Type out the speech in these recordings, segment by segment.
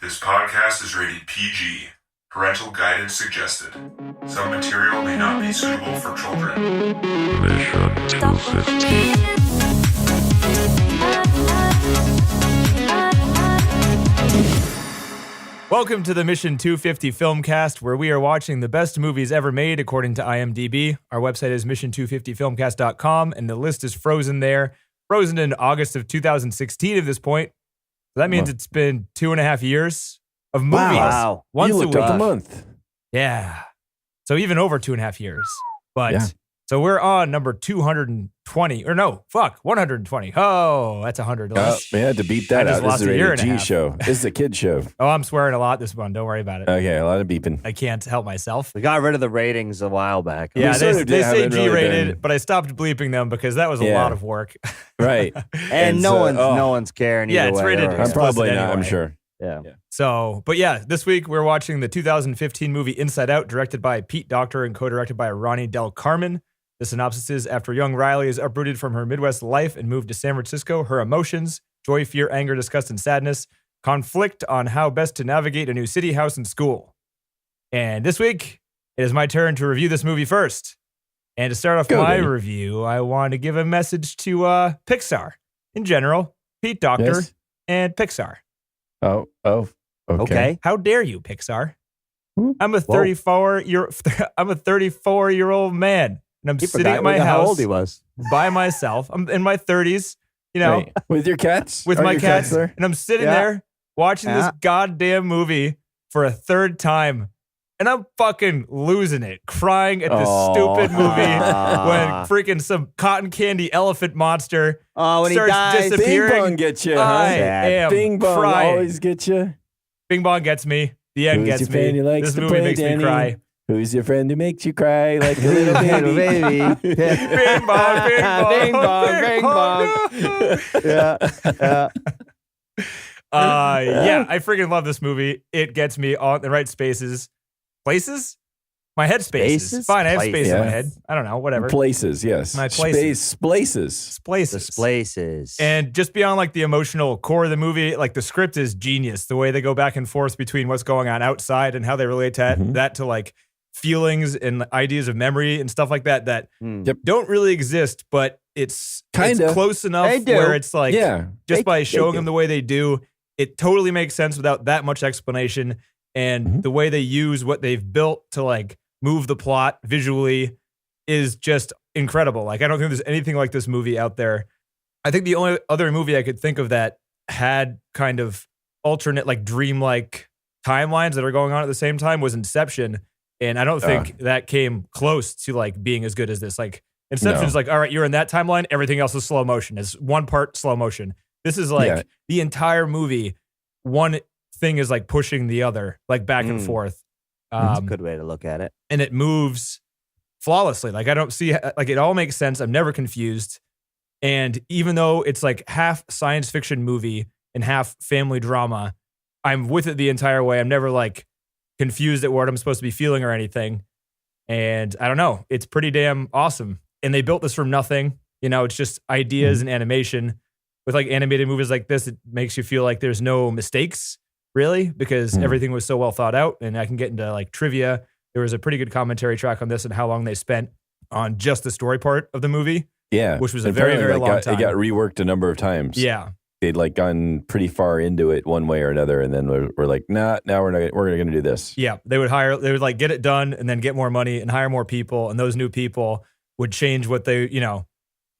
This podcast is rated PG. Parental guidance suggested. Some material may not be suitable for children. Mission 250. Welcome to the Mission 250 Filmcast, where we are watching the best movies ever made according to IMDb. Our website is mission250filmcast.com, and the list is frozen there. Frozen in August of 2016 at this point. So that means it's been 2.5 years of movies. Wow. Once You a looked week. up the month. Yeah. So even over 2.5 years. But Yeah. so we're on number 220. Or no, 120. Oh, that's 100. Man, to beat that I just out, this lost is a a year rated and a G half. show. This is a kid show. Oh, I'm swearing a lot this one. Don't worry about it. Okay, a lot of beeping. I can't help myself. We got rid of the ratings a while back. Yeah, sort they of did say haven't really G-rated, been- but I stopped bleeping them because that was a Yeah. lot of work. Right. And no so- one's caring. Yeah, either it's way, rated or- I'm explicit probably not, anyway. I'm sure. Yeah. So, but yeah, this week we're watching the 2015 movie Inside Out, directed by Pete Docter and co-directed by Ronnie Del Carmen. The synopsis is, after young Riley is uprooted from her Midwest life and moved to San Francisco, her emotions, joy, fear, anger, disgust, and sadness, conflict on how best to navigate a new city, house, and school. And this week, it is my turn to review this movie first. And to start off Go, my Danny. review, I want to give a message to Pixar in general, Pete Docter Yes. and Pixar. Oh, Okay. How dare you, Pixar? Hmm? I'm a 34-year-old man, and I'm He sitting forgot at my how house old he was. by myself. I'm in my 30s, you know, Wait, with your cats? with Are my your cats, there? and I'm sitting Yeah. there watching this Yeah. goddamn movie for a third time, and I'm fucking losing it, crying at this Aw. stupid movie when Ah. freaking some cotton candy elephant monster Oh, when he starts dies. disappearing. Bing disappearing. bong get you, I huh? Sad. am Bing bong crying. always get you. Bing Bong gets me. The end Who's gets your friend me. who likes This to movie play, makes Danny? me cry. Who's your friend who makes you cry like a little baby? baby. Bing bong, bing bong, Bing bong, bing bong. Yeah. Yeah, I freaking love this movie. It gets me on the right spaces. Places? My head spaces. Spaces? Fine, I have space in my Yeah. head. I don't know, whatever. Places, yes. My places. Places. Places. The places. And just beyond like the emotional core of the movie, like the script is genius. The way they go back and forth between what's going on outside and how they relate to Mhm. that to like feelings and ideas of memory and stuff like that Hmm. Yep. don't really exist, but it's Kinda. close enough They do. where it's like Yeah. just They- by they showing do. them the way they do, it totally makes sense without that much explanation. And Mhm. the way they use what they've built to like move the plot visually is just incredible. Like, I don't think there's anything like this movie out there. I think the only other movie I could think of that had kind of alternate, like dreamlike timelines that are going on at the same time was Inception. And I don't think that came close to like being as good as this. Like, Inception is No. like, all right, you're in that timeline. Everything else is slow motion. It's one part slow motion. This is like Yeah. the entire movie. One thing is like pushing the other, like back and Mm. forth. That's a good way to look at it. And it moves flawlessly. Like, I don't see, like, it all makes sense. I'm never confused. And even though it's like half science fiction movie and half family drama, I'm with it the entire way. I'm never like confused at what I'm supposed to be feeling or anything. And I don't know, it's pretty damn awesome. And they built this from nothing. You know, it's just ideas and animation. With like animated movies like this, it makes you feel like there's no mistakes, really, because everything was so well thought out. And I can get into like trivia. There was a pretty good commentary track on this and how long they spent on just the story part of the movie. Yeah. Which was a And very, apparently, very long It time. got reworked a number of times. Yeah. They'd like gone pretty far into it one way or another, and then we're like, nah, now we're going to do this. Yeah. They would like get it done and then get more money and hire more people. And those new people would change what they, you know,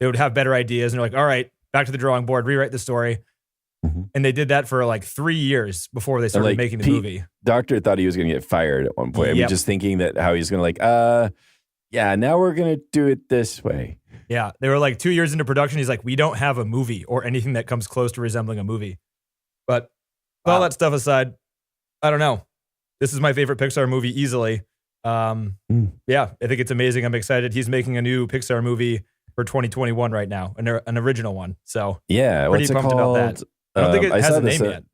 they would have better ideas. And they're like, all right, back to the drawing board, rewrite the story. Mhm. And they did that for like 3 years before they started like, making the Pete- movie. Doctor thought he was going to get fired at one point. I mean, Yep. just thinking that how he's going to like, yeah, now we're going to do it this way. Yeah. They were like 2 years into production. He's like, we don't have a movie or anything that comes close to resembling a movie. But all that stuff aside, I don't know. This is my favorite Pixar movie easily. Yeah, I think it's amazing. I'm excited. He's making a new Pixar movie for 2021 right now, an original one. So Yeah, pretty what's it pumped called? about that. I don't think it I has saw a name this, yet.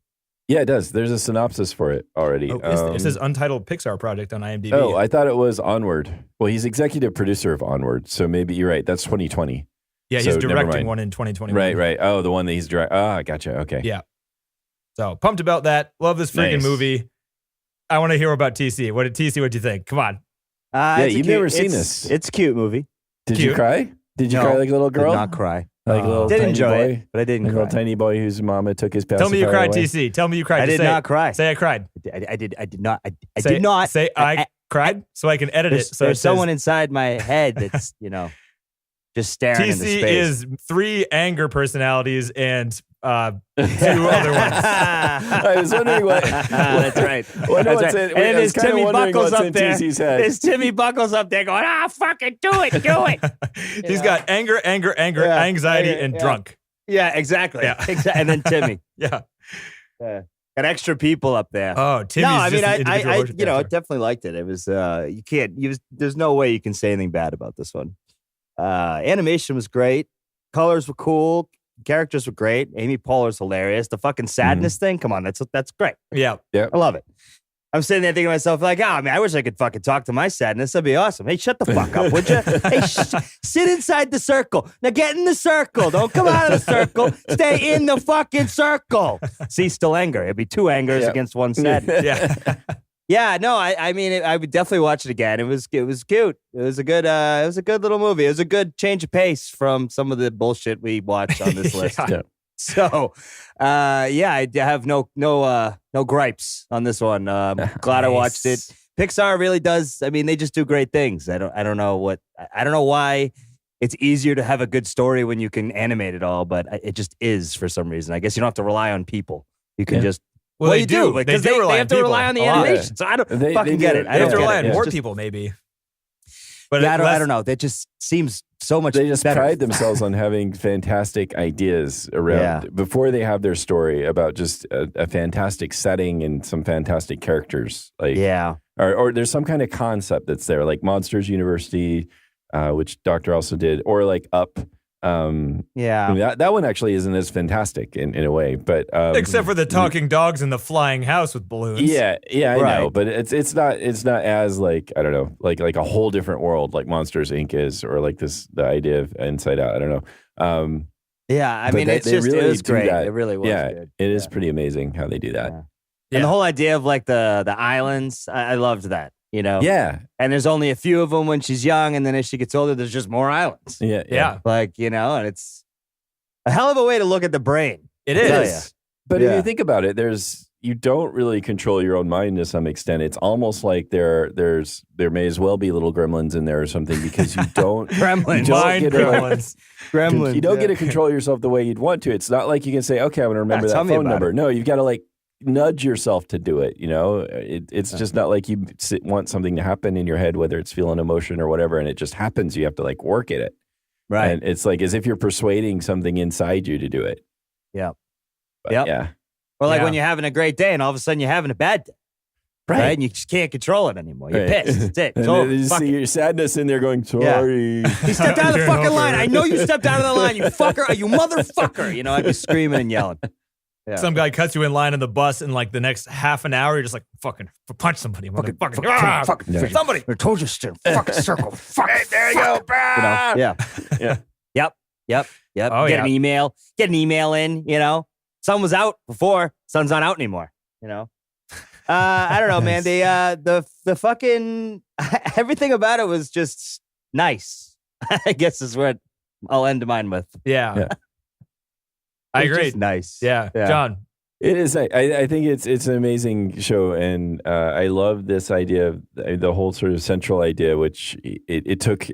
Yeah, it does. There's a synopsis for it already. Oh, it says Untitled Pixar Project on IMDb. Oh, I thought it was Onward. Well, he's executive producer of Onward, so maybe you're right. That's 2020. yeah, so he's never directing mind. one in 2021. Right. Oh, the one that he's directing. Ah, gotcha. Okay. Yeah. So pumped about that. Love this freaking Nice. movie. I want to hear about TC. What do you think? Come on. You've never seen this. It's a cute movie. Did Cute. you cry? Did you No, cry like a little girl? Did not cry. Like a little Did tiny enjoy boy? it, but I didn't Like a cry. little tiny boy whose mama took his pacifier Tell me you cried, away? TC. Tell me you cried. I did Say not it. cry. Say I cried. I did not. I Say- did not. Say I cried so I can edit it. So There's it says, someone inside my head that's just staring into TC space. is 3 anger personalities and 2 other ones. I was wondering what. That's right. Wonder That's what's right. in- And I then was there's kinda Timmy wondering Buckles what's up in there. TC's head. There's Timmy Buckles up there going, fucking do it. He's got anger, Yeah, anxiety, yeah, and yeah. drunk. Yeah, exactly. Yeah. And then Timmy. Yeah. Got extra people up there. Oh, Timmy's no, I mean, just an individual I emotion character. definitely liked it. It was, there's no way you can say anything bad about this one. Animation was great. Colors were cool. Characters were great. Amy Poehler's hilarious. The fucking sadness thing, come on, that's great. Yeah. I love it. I'm sitting there thinking to myself, like, man, I wish I could fucking talk to my sadness. That'd be awesome. Hey, shut the fuck up, would you? Hey, sit inside the circle. Now get in the circle. Don't come out of the circle. Stay in the fucking circle. See, still anger. It'd be 2 angers Yep. against 1 sadness. Yeah. Yeah, no, I mean, I would definitely watch it again. It was cute. It was a good little movie. It was a good change of pace from some of the bullshit we watched on this list. Yeah. So, I have no gripes on this one. Glad I watched it. Pixar really does. I mean, they just do great things. I don't know why it's easier to have a good story when you can animate it all, but it just is for some reason. I guess you don't have to rely on people. You can just. Well, they you do. because They do rely they on have to people rely on the a lot. animation. So I don't They fucking do. get it. I They have don't to get rely it. on It's more just- people, maybe. But Yeah, I less- don't know. That just seems so much. They just better. pride themselves on having fantastic ideas around Yeah. before they have their story about just a fantastic setting and some fantastic characters. Like, Yeah, or there's some kind of concept that's there, like Monsters University, which Doctor also did, or like Up. I yeah. mean, that one actually isn't as fantastic in a way, but Except for the talking dogs and the flying house with balloons. yeah, I Right. know, but it's not as like, I don't know, like a whole different world like Monsters Inc. is, or like the idea of Inside Out. I don't know. Yeah, I But mean, they- it's they just, really it was do great. that. It really was Yeah, good. it is pretty amazing how they do that. Yeah. Yeah. And the whole idea of like the islands, I loved that, Yeah, And there's only a few of them when she's young, and then as she gets older, there's just more islands. yeah, Yeah. Like, and it's a hell of a way to look at the brain. It I'll tell is. ya. But if Yeah. you think about it, you don't really control your own mind to some extent. It's almost like there may as well be little gremlins in there or something, because you don't Gremlins. You don't Mind get to, like, gremlins. Gremlins. you don't yeah. get to control yourself the way you'd want to. It's not like you can say, okay, I'm going to remember tell that me phone about number. it. No, you've got to like nudge yourself to do it. It's just not like you want something to happen in your head, whether it's feeling emotion or whatever, and it just happens. You have to like work at it. Right. And it's like as if you're persuading something inside you to do it. Yeah. But Yep. yeah. Or like Yeah. when you're having a great day and all of a sudden you're having a bad day. Right. And you just can't control it anymore. You're Right. pissed. That's it. And It's over. then you Fuck see it. your sadness in there going, sorry. He stepped out of the You're fucking over line. it. I know you stepped out of the line, you fucker. You motherfucker. I'd be screaming and yelling. Yeah. Some guy cuts you in line on the bus, and like the next half an hour, you're just like, fucking punch somebody, motherfucker. fucking Somebody. I told you to fucking circle. Fuck. Hey, there you go. Yeah. Yeah. Yep. Oh, Get yeah. an email in, Sun was out before. Sun's not out anymore, I don't know, man. The fucking everything about it was just nice. I guess is what I'll end mine with. Yeah. Yeah. I It's agree. just nice. Yeah. Yeah. John. It is. I think it's an amazing show, and I love this idea of the whole sort of central idea, which it took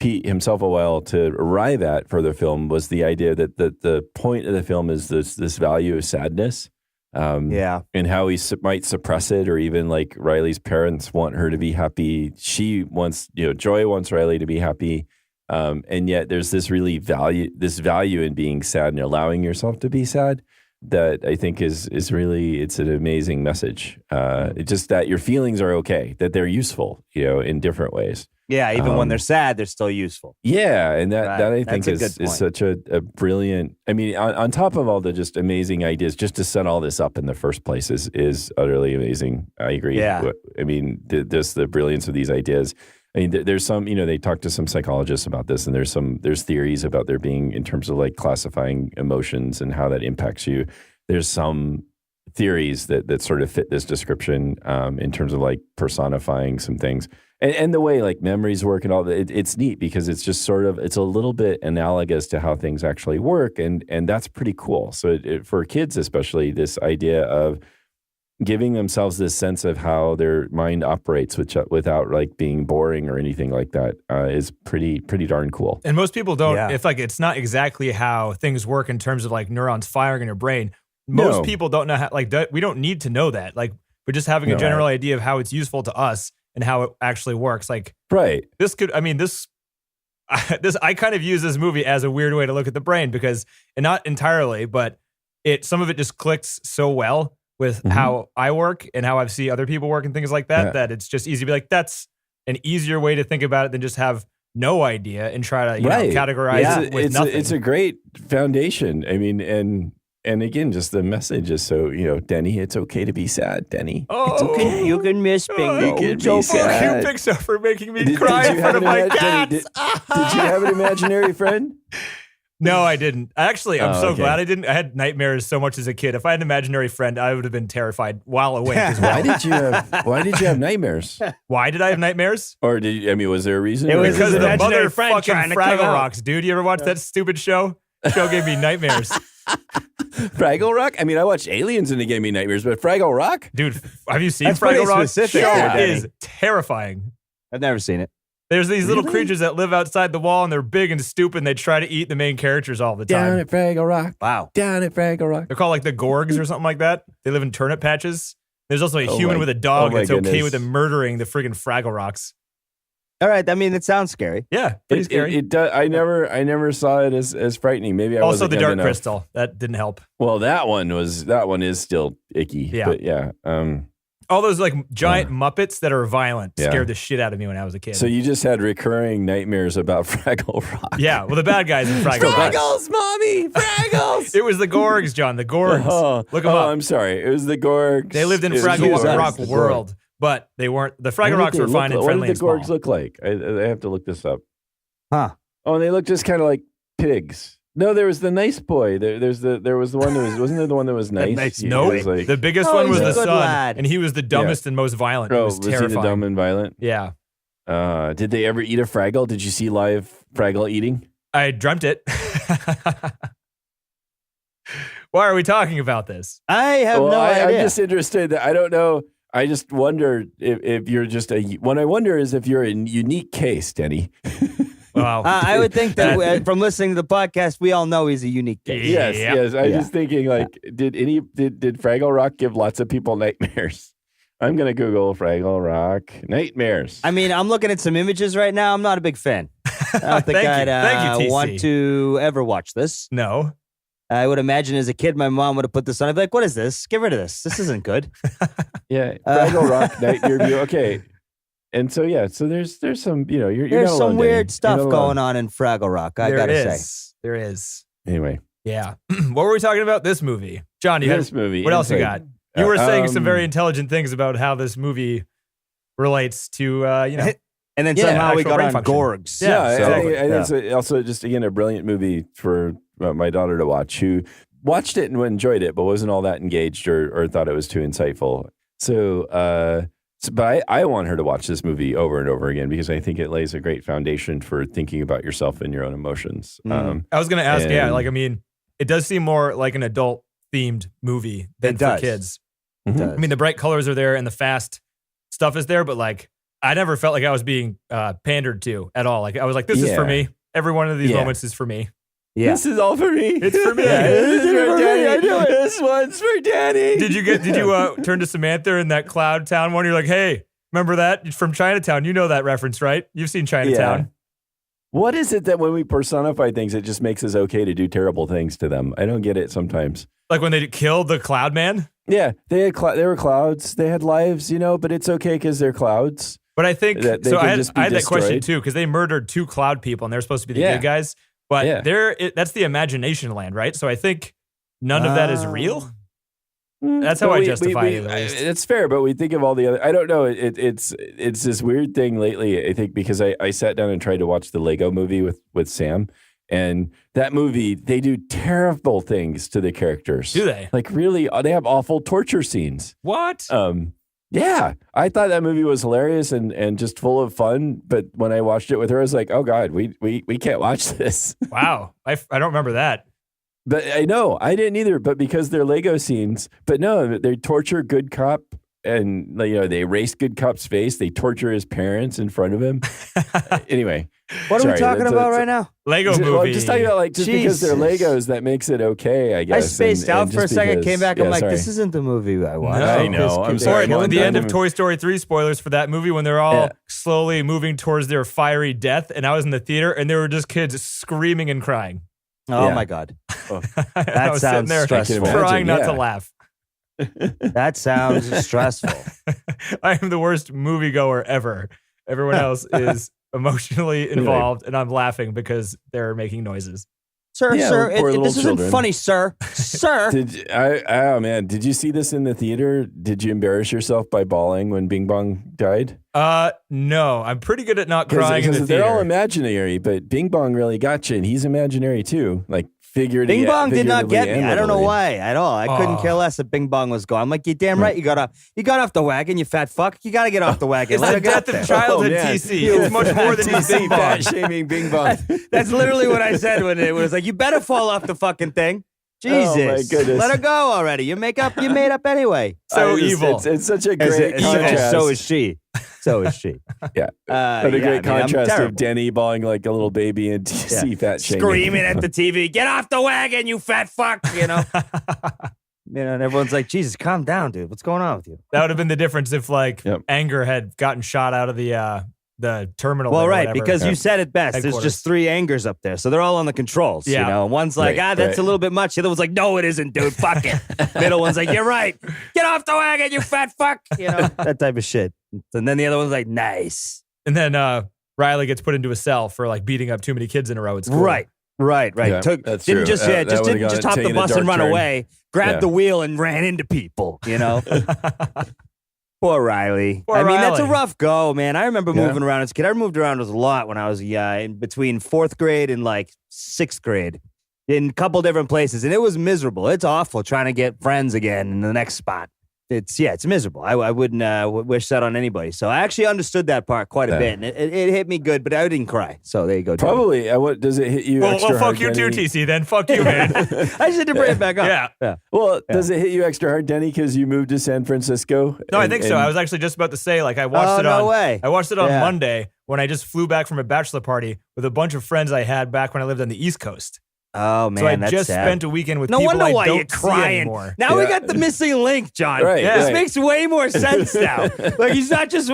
Pete himself a while to arrive at for the film, was the idea that the point of the film is this value of sadness, Yeah. and how he might suppress it, or even like Riley's parents want her to be happy. She wants, Joy wants Riley to be happy. And yet there's this value in being sad and allowing yourself to be sad that I think is really, it's an amazing message. It's just that your feelings are okay, that they're useful, in different ways. Yeah. Even when they're sad, they're still useful. Yeah, and that I think That's a is good point. such a brilliant. I mean, on top of all the just amazing ideas, just to set all this up in the first place is utterly amazing. I agree. Yeah. I mean, just the brilliance of these ideas. I mean, there's some, they talked to some psychologists about this, and there's theories about there being, in terms of like classifying emotions and how that impacts you. There's some theories that sort of fit this description in terms of like personifying some things. And the way like memories work and all that, it's neat because it's just sort of, it's a little bit analogous to how things actually work. And that's pretty cool. So for kids, especially, this idea of giving themselves this sense of how their mind operates without like being boring or anything like that is pretty darn cool. And most people don't, if like it's not exactly how things work in terms of like neurons firing in your brain. Most people don't know how, like we don't need to know that. Like we're just having a general idea of how it's useful to us and how it actually works. Like, this could, I mean, I kind of use this movie as a weird way to look at the brain because, and not entirely, but some of it just clicks so well with how I work and how I see other people work and things like that, that it's just easy to be like, that's an easier way to think about it than just have no idea and try to, you know, categorize it with nothing. It's a great foundation. I mean, and again, just the message is so, you know, Denny, it's okay to be sad, Denny. Oh, it's okay. You can miss bingo. It's okay. Fuck you, Pixar, for making me cry in front of my cats. Did you have an imaginary friend? No, I didn't. Actually, I'm so glad I didn't. I had nightmares so much as a kid. If I had an imaginary friend, I would have been terrified while awake as well. Why did you have nightmares? Why did I have nightmares? Or was there a reason? It was because of the imaginary friend motherfucking trying to Fraggle come out. Rocks, dude. You ever watch that stupid show? Show gave me nightmares. Fraggle Rock? I mean, I watched Aliens and it gave me nightmares, but Fraggle Rock? Dude, have you seen That's Fraggle pretty Rock? specific, Show Danny. is terrifying. I've never seen it. There's these little creatures that live outside the wall and they're big and stupid and they try to eat the main characters all the time. Down at Fraggle Rock. Wow. Down at Fraggle Rock. They're called like the Gorgs or something like that. They live in turnip patches. There's also a human with a dog that's okay with them murdering the friggin' Fraggle Rocks. All right. I mean, it sounds scary. Yeah, pretty scary. It does. I never saw it as frightening. Maybe I also wasn't the young Dark enough. Crystal. That didn't help. Well, that one is still icky. Yeah. But yeah. All those like giant Muppets that are violent Yeah. scared the shit out of me when I was a kid. So you just had recurring nightmares about Fraggle Rock. Yeah, well, the bad guys in Fraggle Rock. Fraggles, mommy, Fraggles. It was the Gorgs, John. The Gorgs. Look them up. I'm sorry. It was the Gorgs. They lived in It was Fraggle the Rock Gorgs. world, but they weren't. The Fraggle What Rocks did were they fine look and like? friendly What and did the Gorgs small. look like? I have to look this up. Huh. Oh, they look just kind of like pigs. No, there was the nice boy. There was the one that wasn't there the one that was nice? nice No, boy. was like, the biggest Oh, one was he's a the good son, lad. and he was the dumbest and most violent. It was was he terrifying. the dumb and violent? Yeah, Did they ever eat a Fraggle? Did you see live Fraggle eating? I dreamt it. Why are we talking about this? I have no idea. I'm just interested. I don't know. I just wonder if you're just what I wonder is if you're a unique case, Denny. Wow. I would think that from listening to the podcast, we all know he's a unique case. Yeah. Yes. I'm just thinking, like, did Fraggle Rock give lots of people nightmares? I'm gonna Google Fraggle Rock nightmares. I mean, I'm looking at some images right now. I'm not a big fan. I don't think Thank you. I'd Thank you, TC. want to ever watch this. No. I would imagine as a kid, my mom would have put this on. I'd be like, what is this? Get rid of this. This isn't good. Yeah, Fraggle Rock nightmare view. Okay, and so there's some you're There's not some alone, weird Danny. stuff You're not going alone. on in Fraggle Rock. I gotta say. There is. Anyway, Yeah. What were we talking about? This movie. John, you this had, movie. what else you Inside. got? You were saying some very Um, intelligent things about how this movie relates to, And then Yeah, somehow we actual got brain on function. Gorgs. Yeah, I exactly. think it's also just again a brilliant movie for my daughter to watch, who watched it and enjoyed it, but wasn't all that engaged or thought it was too insightful. But I want her to watch this movie over and over again because I think it lays a great foundation for thinking about yourself and your own emotions. I was going to ask, and- it does seem more like an adult themed movie than It for does. kids. It Mhm. does. I mean, the bright colors are there and the fast stuff is there, but like, I never felt like I was being pandered to at all. Like, I was like, this is for Yeah. me. Every one of these Yeah. moments is for me. Yeah. This is all for me. It's for me. Yeah, this is for me. Danny. I do it. This one's for Danny. Did you turn to Samantha in that Cloud Town one? You're like, hey, remember that? It's from Chinatown. You know that reference, right? You've seen Chinatown. Yeah. What is it that when we personify things, it just makes us okay to do terrible things to them? I don't get it sometimes. Like when they killed the Cloud Man. Yeah, they were clouds. They had lives, but it's okay because they're clouds. But I think That they so. can I had just be that question destroyed. too because they murdered 2 cloud people and they're supposed to be the Yeah. good guys. But Yeah. that's the imagination land, right? So I think none of that is real. Mm, That's how but I justify it, at least. It's fair, but we think of all the other. I don't know. It's this weird thing lately. I think because I sat down and tried to watch the Lego Movie with Sam, And that movie, they do terrible things to the characters. Do they? Like really, they have awful torture scenes. What? Yeah, I thought that movie was hilarious and just full of fun. But when I watched it with her, I was like, oh God, we can't watch this. Wow. I don't remember that. But I know, I didn't either. But because they're Lego scenes, but no, they torture good cop. And they erase good cop's face. They torture his parents in front of him. Anyway, what are we talking about right now? Lego movie. Well, I'm just talking about just because they're Jesus. Legos, that makes it okay, I guess. I spaced out for a second, because, came back. I'm like, sorry. this isn't the movie I watched. No. I know. I'm sorry. Or at the end of Toy. Toy Story 3, spoilers for that movie when they're all slowly moving towards their fiery death. And I was in the theater and there were just kids screaming and crying. Oh my God. That That sounds stressful. Trying not to laugh. That sounds stressful. I am the worst moviegoer ever. Everyone else is emotionally involved, and I'm laughing because they're making noises. Sir, Yeah, sir, poor little this isn't children. funny, sir. Sir. Oh man, did you see this in the theater? Did you embarrass yourself by bawling when Bing Bong died? No, I'm pretty good at not crying in the Because theater. they're all imaginary, but Bing Bong really got you, and he's imaginary too. Like Bing Bong did not get me. I don't know why at all. I couldn't Oh. care less if Bing Bong was gone. I'm like, you're damn right. You got off the wagon, you fat fuck. You got to get off the wagon. It's Let the her get death up of there. childhood Oh, man. TC. It's much more than just Bing Bong. fat shaming Bing Bong. That's literally what I said when it was like, you better fall off the fucking thing. Jesus. Oh, my goodness. Let her go already. You made up anyway. So evil. It's such a great contrast. So is she. So is she. Yeah. What a great contrast of Denny bawling like a little baby and TC fat shaming. Screaming at the TV, get off the wagon, you fat fuck, and everyone's like, Jesus, calm down, dude. What's going on with you? That would have been the difference if Yep. Anger had gotten shot out of the terminal. Well, or right, whatever. because you said it best. There's Headquarters. just 3 Angers up there, so they're all on the controls. Yeah. One's like, Right, that's right. a little bit much. The other one's like, no, it isn't, dude. Fuck it. Middle one's like, you're right. Get off the wagon, you fat fuck. That type of shit. And then the other one's like, nice. And then Riley gets put into a cell for like beating up too many kids in a row at school. Right. Yeah, Didn't that's true. just That didn't would've just gone- hop the taken a bus and dark run turn. away. Grabbed Yeah. the wheel and ran into people. Poor Riley. Poor I mean, that's a Riley. rough go, man. I remember Yeah. moving around as a kid. I moved around a lot when I was in between 4th grade and like 6th grade in a couple different places. And it was miserable. It's awful trying to get friends again in the next spot. It's miserable. I wouldn't wish that on anybody. So I actually understood that part quite a Yeah. bit. And it hit me good, but I didn't cry. So there you go. Johnny. Probably. What does it hit you Well, extra hard, fuck you too, Denny? TC. Then fuck you, man. I just had to bring it back up. Yeah. Well, does it hit you extra hard, Denny, because you moved to San Francisco? No, I think so. I was actually just about to say, like, I watched it on. no way. I watched it on Yeah. Monday when I just flew back from a bachelor party with a bunch of friends I had back when I lived on the East Coast. Oh, man, So I that's just sad. spent a weekend with No people wonder I why don't you're see crying. anymore. Now we Yeah. got the missing link, John. Right, Yeah. This right. makes way more sense now. Like he's not just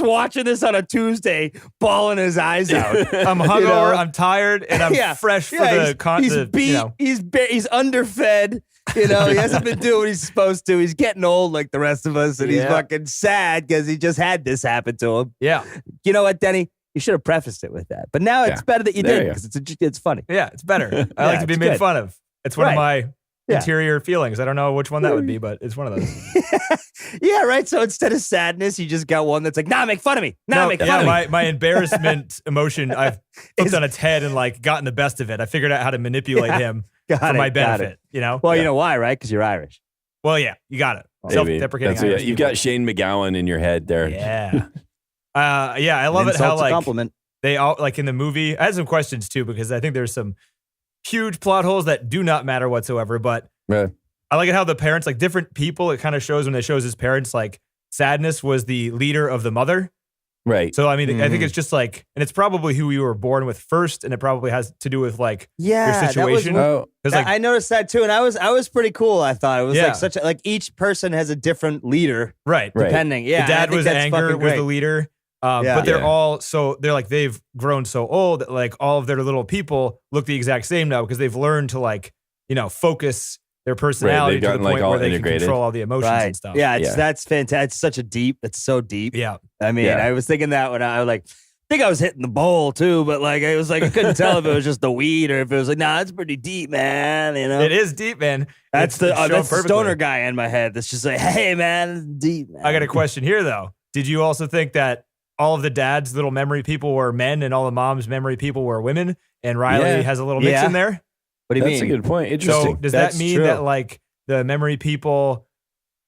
watching this on a Tuesday, bawling his eyes out. I'm hungover, You know? I'm tired, and I'm fresh for the he's beat. He's underfed. He hasn't been doing what he's supposed to. He's getting old like the rest of us, and he's Yeah. fucking sad because he just had this happen to him. Yeah. You know what, Denny? You should have prefaced it with that. But now it's Yeah. better that you There did you because it's funny. Yeah, it's better. I like to be it's made good. fun of. It's one of Right. my Yeah. interior feelings. I don't know which one that would be, but it's one of those. Yeah, right. So instead of sadness, you just got one that's like, nah, make fun of me. Nah, make fun yeah, of me. my embarrassment emotion, I've flipped on its head and like gotten the best of it. I figured out how to manipulate him Got for it, my got benefit, it. you know? Well, you know why, right? Because you're Irish. Well, yeah, you got it. Maybe. Self-deprecating That's what- Irish You've people. got Shane McGowan in your head there. Yeah. Yeah, I love it Insult's how a like compliment. they all like in the movie. I had some questions too because I think there's some huge plot holes that do not matter whatsoever. But Right. I like it how the parents, like different people, it kind of shows when it shows his parents, like Sadness was the leader of the mother. Right. So I mean, I think it's just like, and it's probably who you were born with first, and it probably has to do with like Yeah, your situation. Oh, Because like I noticed that too, and I was pretty cool. I thought it was Yeah. like such a, like each person has a different leader right, Right. depending. Yeah, the I dad think was that's Anger fucking was great. the leader. Yeah. But they're Yeah. all so they're like they've grown so old that like all of their little people look the exact same now because they've learned to like focus their personality they've to the gotten, like, point all where they integrated. can control all the emotions Right. and stuff. Yeah, Yeah. that's fantastic. It's such a deep. It's so deep. Yeah. I mean, Yeah. I was thinking that when I was like, I think I was hitting the bowl too, but like it was like I couldn't tell if it was just the weed or if it was like, nah, it's pretty deep, man. It is deep, man. That's It's shown that's the perfectly. stoner guy in my head. That's just like, hey, man, it's deep. Man. I got a question here though. Did you also think that all of the dad's little memory people were men and all the mom's memory people were women? and Riley Yeah. has a little mix in there. What do you That's mean? a good point. So Interesting. does That's that mean true. that like the memory people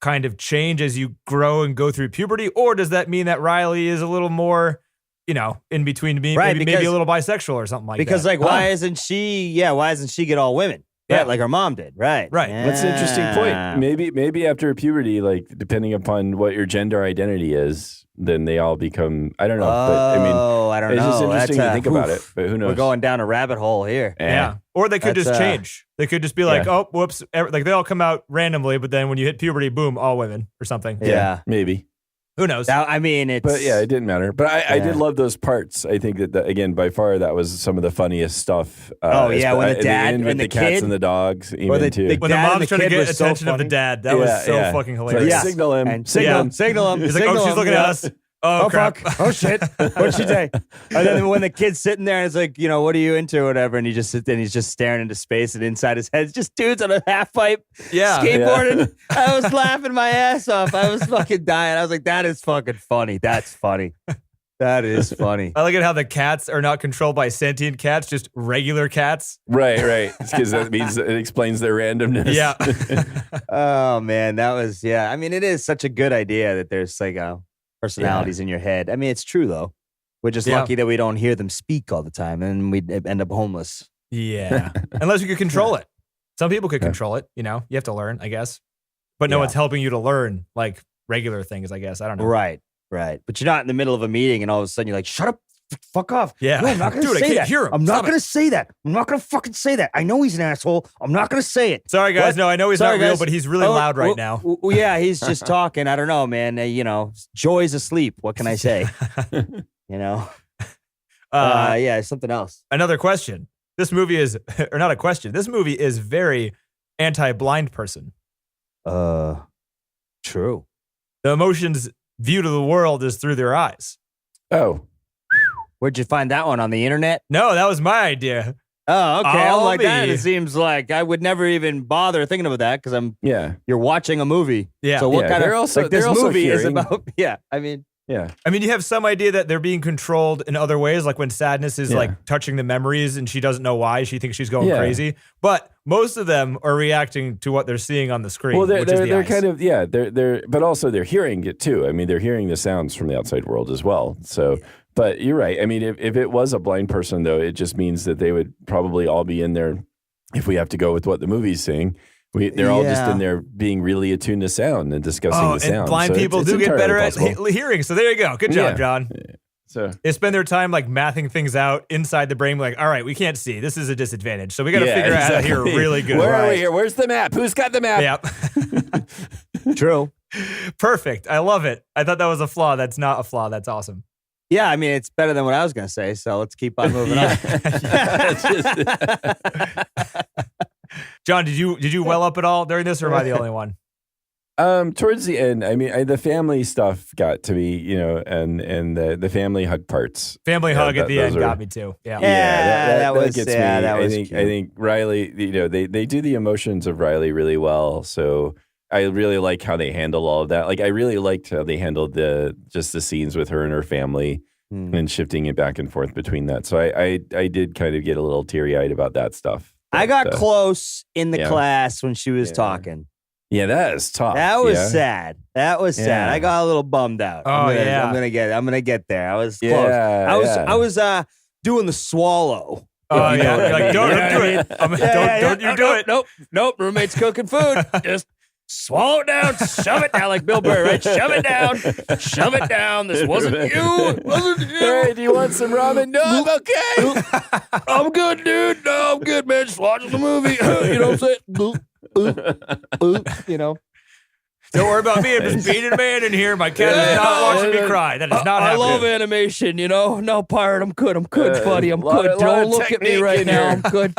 kind of change as you grow and go through puberty, or does that mean that Riley is a little more, in between, Right, maybe because- a little bisexual or something like Because that? like, why isn't she get all women? Yeah. Right, like her mom did. Right. Right. That's an interesting Yeah. point. Maybe after puberty, like depending upon what your gender identity is, then they all become. I don't know, but I mean, I don't it's know. just interesting That's to think about it. But who knows? We're going down a rabbit hole here. Yeah. Or they could That's, just change. They could just be like, Yeah. oh, whoops. Like they all come out randomly, but then when you hit puberty, boom, all women or something. Yeah. maybe. Who knows? Now, I mean, it's. But yeah, it didn't matter. But I did Yeah. love those parts. I think that again, by far, that was some of the funniest stuff. Oh, yeah, when the at dad end and with the the cats kid- and the dogs, even Or the- too. the- when the Dad and mom's the trying to kid get was so attention of the funny. dad, that was so yeah. fucking It's like, hilarious. Yeah. signal him, And signal him. signal him. He's like, signal oh, she's him, looking yeah. at us. Oh, Oh, crap. fuck. Oh, shit. What'd she say? And then when the kid's sitting there and it's like, what are you into or whatever? And he just sits there and he's just staring into space and inside his head, it's just dudes on a half pipe Yeah. skateboarding. I was laughing my ass off. I was fucking dying. I was like, that is fucking funny. That's funny. That is funny. I like it how the cats are not controlled by sentient cats, just regular cats. Right. Because that means it explains their randomness. Yeah. Oh, man. That was, I mean, it is such a good idea that there's like personalities in your head. I mean, it's true, though. We're just Yeah. lucky that we don't hear them speak all the time and we end up homeless. Yeah. Unless you could control it. Some people could control it, you have to learn, I guess. But no Yeah. one's helping you to learn like regular things, I guess. I don't know. Right. But you're not in the middle of a meeting and all of a sudden you're like, shut up, fuck off. Yeah. No, I'm not going to Dude, I say can't that. hear him. I'm Stop not going to say that. I'm not going to fucking say that. I know he's an asshole. I'm not going to say it. Sorry, guys. What? No, I know he's Sorry, not real, guys. but he's really loud right now. Yeah, he's just talking. I don't know, man. Joy's asleep. What can I say? Yeah, something else. Another question. This movie is, or not a question. This movie is very anti-blind person. True. The emotions view to the world is through their eyes. Oh, Where'd you find that one on the internet? No, that was my idea. Oh, okay. All I'm like that. me. It seems like I would never even bother thinking about that because yeah. you're watching a movie. Yeah. So what Yeah, kind they're of also- like this they're also movie is hearing. about? Yeah. I mean, Yeah. I mean, you have some idea that they're being controlled in other ways, like when sadness is Yeah. like touching the memories and she doesn't know why. She thinks she's going Yeah. crazy. But most of them are reacting to what they're seeing on the screen. Well, which is the they're eyes. kind of they're but also they're hearing it too. I mean, they're hearing the sounds from the outside world as well. So, but you're right. I mean, if it was a blind person though, it just means that they would probably all be in there. If we have to go with what the movie's saying, they're all just Yeah. in there being really attuned to sound and discussing Oh, the sound. and blind So people it's do get entirely better at possible. hearing. So there you go. Good job, Yeah. John. So They spend their time like mathing things out inside the brain. Like, all right, we can't see. This is a disadvantage. So we got to yeah, figure out how to exactly. hear really good. Where are we Right. here? Where's the map? Who's got the map? Yeah. true. Perfect. I love it. I thought that was a flaw. That's not a flaw. That's awesome. Yeah, I mean, it's better than what I was going to say. So let's keep on moving on. John, did you well up at all during this, or am I the only one? Towards the end, I mean, the family stuff got to me, and the family hug parts. Family hug at the those end are- got me too. Yeah. that was- gets yeah, me. that was I cute. think Riley, they do the emotions of Riley really well. So I really like how they handle all of that. Like I really liked how they handled the scenes with her and her family and shifting it back and forth between that. So I did kind of get a little teary eyed about that stuff. I got But, close in the yeah. class when she was Yeah. talking. Yeah, that is tough. That was yeah. sad. That was sad. Yeah. I got a little bummed out. Oh, I'm gonna get there. I was close. Yeah, I was doing the swallow. Oh You yeah. know, You're like, don't do it. Don't you do it. Nope. Roommate's cooking food. Just swallow it down. Shove it down like Bill Burr, right? Shove it down. Shove it down. This wasn't you. It wasn't you. Hey, do you want some ramen? No, I'm okay. I'm good, dude. No, I'm good, man. Just watching the movie. You know what I'm saying? You know. Don't worry about me. I'm just being a man in here. My cat is not watching me cry. That is not I happening. love animation, No, pirate, I'm good, buddy. I'm lot good. of Don't look at me technique right in now. here. I'm good.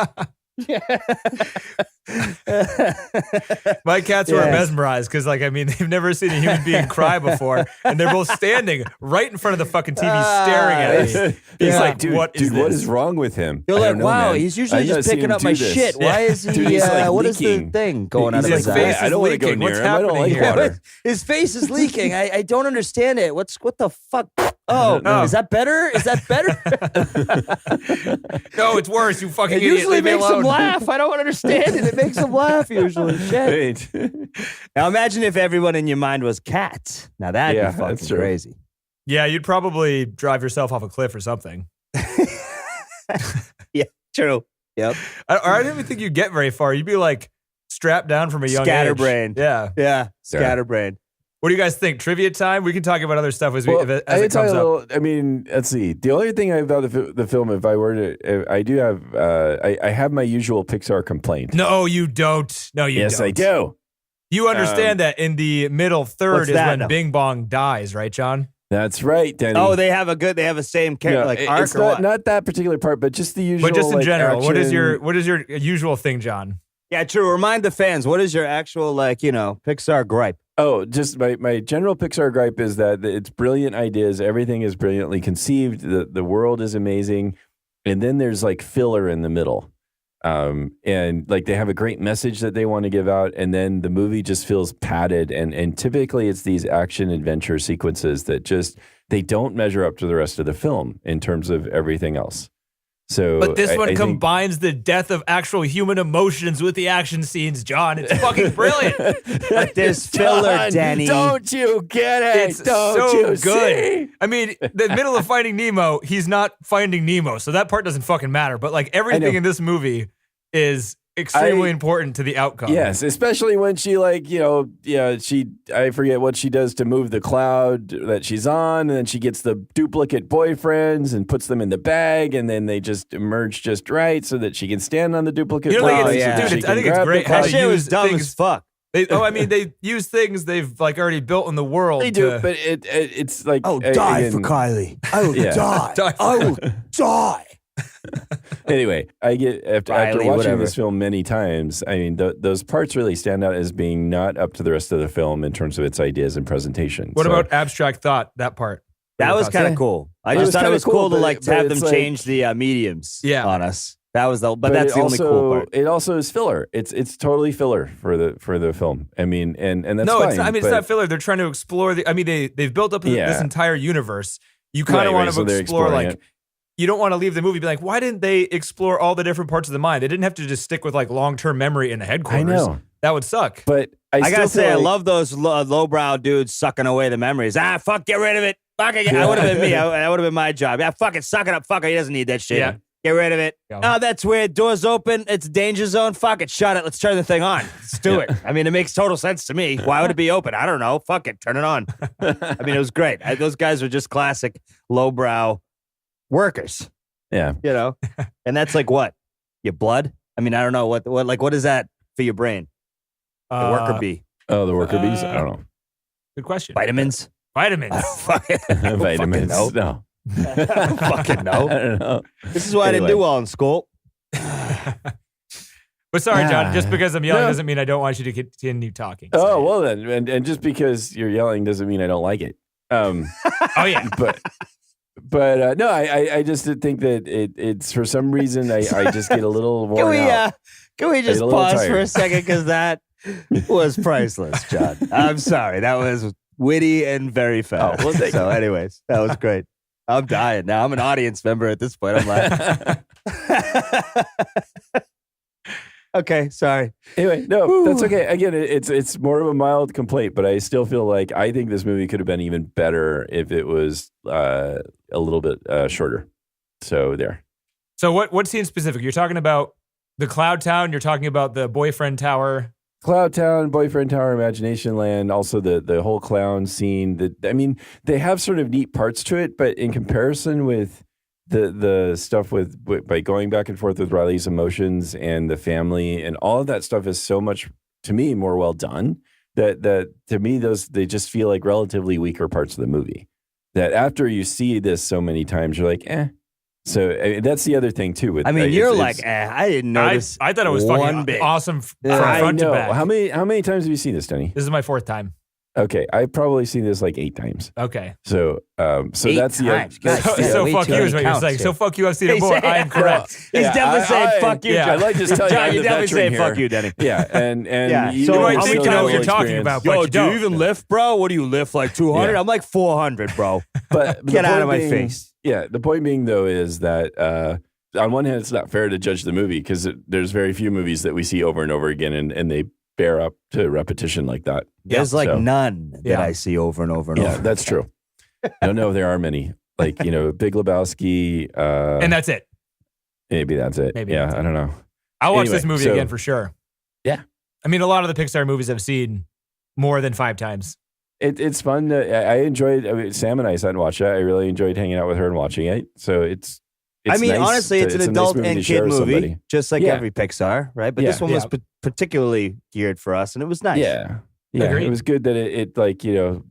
My cats were mesmerized because, like, I mean, they've never seen a human being cry before, and they're both standing right in front of the fucking TV, staring at me. He's like, dude, what is wrong with him? You're I like, don't know, wow, man. he's usually I've just not seen picking him up do my this. shit. Why is he? Dude, he's, like, what is the leaking. thing going on in His his face eye? I don't want to go leaking. near What's him. I don't happening like here? water. His face is leaking. I don't understand it. What the fuck? Oh, know. is that better? Is that better? No, it's worse. You fucking It idiot. usually Leave me makes him alone. laugh. I don't understand it. It makes him laugh usually. Shit. Wait. Now imagine if everyone in your mind was cats. Now that'd Yeah, be fucking that's true. crazy. Yeah, you'd probably drive yourself off a cliff or something. Yeah, true. Yep. I don't even think you'd get very far. You'd be like strapped down from a young age. Scatterbrained. Yeah. Yeah. Scatterbrained. What do you guys think? Trivia time? We can talk about other stuff as Well, it I comes up. little, I mean, let's see. The only thing about the film, if I were to, I do have, I have my usual Pixar complaint. No, you don't. No, you Yes, don't. I do. You understand that in the middle third What's is that when now? Bing Bong dies, right, John? That's right, Denny. Oh, they have a same character, No, like arc it's or what? not that particular part, but just the usual. But just in like, general, what is action. your usual thing, John? Yeah, true. Remind the fans, what is your actual, Pixar gripe? Oh, just my general Pixar gripe is that it's brilliant ideas. Everything is brilliantly conceived. The world is amazing, and then there's like filler in the middle, and like they have a great message that they want to give out, and then the movie just feels padded. And typically it's these action adventure sequences that just they don't measure up to the rest of the film in terms of everything else. So, But this I one think- combines the death of actual human emotions with the action scenes, John. It's fucking brilliant. But there's filler, John, Danny. Don't you get it? It's Don't so you good. see? I mean, the middle of Finding Nemo, he's not finding Nemo, so that part doesn't fucking matter. But like everything know. in this movie is extremely important to the outcome. Yes, especially when she I forget what she does to move the cloud that she's on, and then she gets the duplicate boyfriends and puts them in the bag, and then they just emerge just right so that she can stand on the duplicate. You know, like, boyfriends it's, yeah. so dude, she it's, I can think it's grab the great how cloud. That they shit was use dumb things. as fuck. They use things they've like already built in the world. They do, to- but it's like I will die for again, Kylie. I will Yeah. die. Die for I will die. Anyway, I get after Riley, watching whatever. this film many times. I mean, those parts really stand out as being not up to the rest of the film in terms of its ideas and presentation. What So- about abstract thought? That part. What are That your was thoughts? kind of cool. I That just was thought it kinda was cool, cool to but- like but have them it's like- change the mediums Yeah. on us. That was but But that's it the only cool part. It also is filler. It's totally filler for the film. I mean, and that's No, fine. it's not, I mean, it's but- not filler. They're trying to explore the. I mean, they've built up Yeah. this entire universe. You kind Right, of want right, to so they're explore exploring like. it. You don't want to leave the movie be like, why didn't they explore all the different parts of the mind? They didn't have to just stick with like long-term memory in the headquarters. I know, That would suck. but I I still gotta say, feel I like- love those lowbrow dudes sucking away the memories. Fuck, get rid of it. Fuck it. That would have been me. That would have been my job. Yeah, fuck it. Suck it up. Fuck it. He doesn't need that shit. Yeah. Get rid of it. Yeah. Oh, that's weird. Doors open. It's a danger zone. Fuck it. Shut it. Let's turn the thing on. Let's do it. I mean, it makes total sense to me. Why would it be open? I don't know. Fuck it. Turn it on. I mean, it was great. Those guys were just classic lowbrow workers, Yeah, you know? And that's like what? Your blood? I mean, I don't know. What is that for your brain? The worker bee. oh, the worker bees. I don't know. Good question. Vitamins? Vitamins. Fuck it. I don't fucking Vitamins. know. No, I don't fucking know. I don't know. This is why I didn't do Anyway. well in school. But sorry, John. Just because I'm yelling No. doesn't mean I don't want you to continue talking. Oh well, then, and just because you're yelling doesn't mean I don't like it. Oh yeah. But no, I just think that it's for some reason I just get a little Can worn we out. can we just a little pause for tired. a second because that was priceless, John. I'm sorry, that was witty and very fast. Oh, well, thank so, anyways, that was great. I'm dying now. I'm an audience member at this point. I'm like, okay, sorry. Anyway, no, that's okay. Again, it's more of a mild complaint, but I still feel like I think this movie could have been even better if it was a little bit shorter. So there. So what scene specific? You're talking about the Cloud Town. You're talking about the boyfriend tower. Cloud Town, Boyfriend Tower, Imagination Land, also the whole clown scene. I mean, they have sort of neat parts to it, but in comparison with the stuff with by going back and forth with Riley's emotions and the family and all of that stuff is so much, to me, more well done that to me they just feel like relatively weaker parts of the movie. That after you see this so many times, you're like, So that's the other thing too. With I mean, it's- you're it's- like, I didn't notice. I thought it was one fucking bit. awesome from Yeah. front to know. back. How many times have you seen this, Denny? This is my 4th time. Okay, I've probably seen this like 8 times. Okay. So 8 that's the times. that's- God, So, yeah, so way fuck too you many is what you're counts saying. here. So fuck you, I've seen it He's more. saying- I am correct. He's Yeah, definitely saying I- fuck you, yeah. John. I'd like to just tell you, John, I'm you're the definitely veteran saying here. fuck you, Denny. Yeah, and Yeah, you so You know, might I'm think with you know you. what you're talking experience. about, Yo, but you do you don't. even lift, bro? What do you lift, like 200? Yeah. I'm like 400, bro. But Get the out point of my being- face. Yeah, the point being though is that on one hand, it's not fair to judge the movie because there's very few movies that we see over and over again, and they bear up to repetition like that. There's like So- none that Yeah. I see over and over and Yeah, over. that's true. I don't know if there are many. Like, Big Lebowski. And that's it. Maybe that's it. Maybe yeah, that's I don't know. I'll watch Anyway, this movie so- again for sure. Yeah. I mean, a lot of the Pixar movies I've seen more than 5 times. It's fun. I enjoyed. I mean, Sam and I sat and watched it. I really enjoyed hanging out with her and watching it. So it's I mean, nice honestly, it's an a nice adult movie and to share kid with movie, somebody. just like Yeah. every Pixar, right? But Yeah. this one was Yeah. particularly geared for us, and it was nice. Yeah. Yeah, Agreed. it was good that it like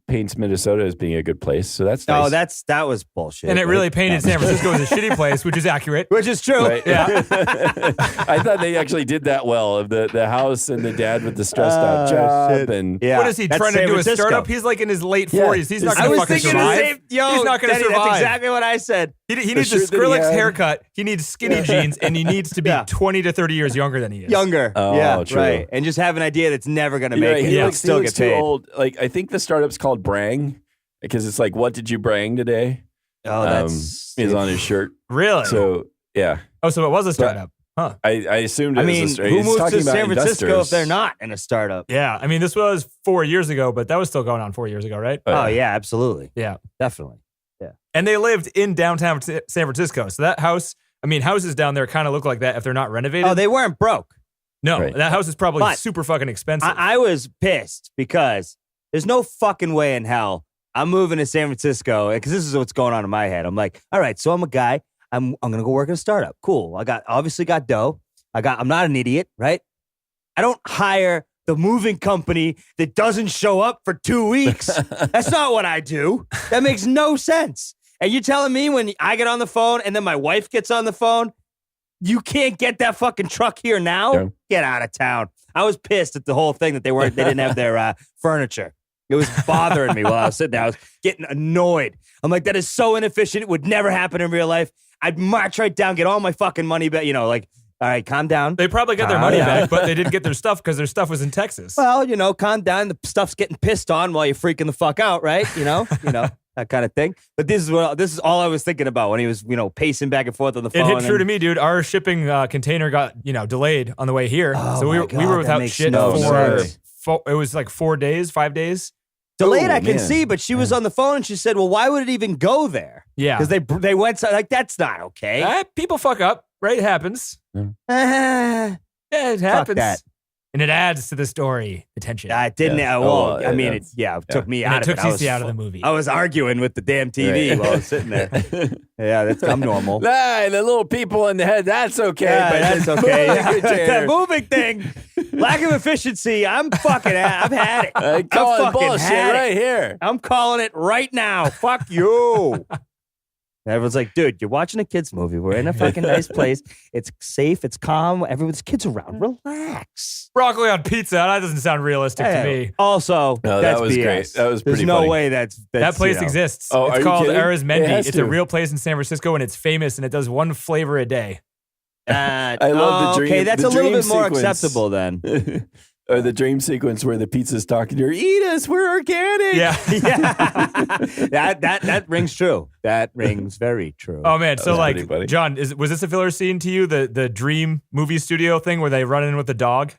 paints Minnesota as being a good place. So that's nice. Oh, that was bullshit. And it right? really painted San Francisco as a shitty place, which is accurate. Which is true. Right? Yeah. I thought they actually did that well. Of the house and the dad with the stressed out job shit. and Yeah. What is he That's trying San to do? A Francisco. startup? He's like in his late Yeah. 40s. He's not I going to was fucking thinking survive. the same. Yo, He's not going to Denny, survive. That's exactly what I said. He needs a shirt that he Skrillex had. haircut. He needs skinny jeans, and he needs to be Yeah. 20 to 30 years younger than he is. Younger. Oh, yeah, true. right. And just have an idea that's never going to You're make right, it. he He'll looks, still he looks get too paid. old. Like I think the startup's called Brang because it's like, what did you brang today? Oh, that's. is on his shirt. Really? So yeah, Oh, so it was a startup. Huh. I assumed. It I mean, was a, who he's moves talking to about San Francisco if investors. they're not in a startup? Yeah. I mean, this was 4 years ago, but that was still going on 4 years ago, right? Oh, yeah, absolutely. Yeah. Definitely. And they lived in downtown San Francisco. So that house, I mean, houses down there kind of look like that if they're not renovated. Oh, they weren't broke. No, Right. that house is probably But super fucking expensive. I was pissed because there's no fucking way in hell I'm moving to San Francisco because this is what's going on in my head. I'm like, all right, so I'm a guy. I'm gonna go work in a startup. Cool. I obviously got dough. I'm not an idiot, right? I don't hire the moving company that doesn't show up for 2 weeks. That's not what I do. That makes no sense. And you telling me when I get on the phone and then my wife gets on the phone, you can't get that fucking truck here now? Yeah. Get out of town. I was pissed at the whole thing that they didn't have their furniture. It was bothering me while I was sitting there. I was getting annoyed. I'm like, that is so inefficient. It would never happen in real life. I'd march right down, get all my fucking money back. Like, all right, calm down. they probably got their Ah, money yeah. back, but they didn't get their stuff because their stuff was in Texas. Well, calm down. The stuff's getting pissed on while you're freaking the fuck out, right? That kind of thing. But this is all I was thinking about when he was, pacing back and forth on the It phone. hit true to me, dude. Our shipping container got, delayed on the way here. Oh so we my were God, that without makes shit no for, sense. it was like 4 days, 5 days. Delayed, Oh, I can man. see, but she was on the phone and she said, well, why would it even go there? Yeah. Because they went, like, that's not okay. People fuck up, right? It happens. Ah, Yeah, it happens. that. And it adds to the story, the tension. I didn't. Yeah. Well, Oh, I mean, that's- it took me and out it of took it. CC out of the movie. I was arguing with the damn TV Right. while I was sitting there. Yeah, I'm normal. Nah, the little people in the head, that's okay. Yeah, but that's the okay. moving that container, moving thing, lack of efficiency. I've had it. I call it fucking bullshit had it. right here. I'm calling it right now. Fuck you. And everyone's like, dude, you're watching a kids movie. We're in a fucking nice place. It's safe. It's calm. Everyone's kids around. Relax. Broccoli on pizza. That doesn't sound realistic to me. Also, No, that's that was BS. great. That was There's pretty no funny. way that's That place exists. Oh, are it's you called kidding? It Arizmendi. has It's a to. real place in San Francisco, and it's famous, and it does one flavor a day. I love the dream. Okay, that's the a little dream bit more sequence. acceptable then. Or the dream sequence where the pizza's talking to her, eat us, we're organic. Yeah. Yeah, that rings true. That rings very true. Oh man. So was like, pretty funny. John, was this a filler scene to you? The Dream movie studio thing where they run in with the dog?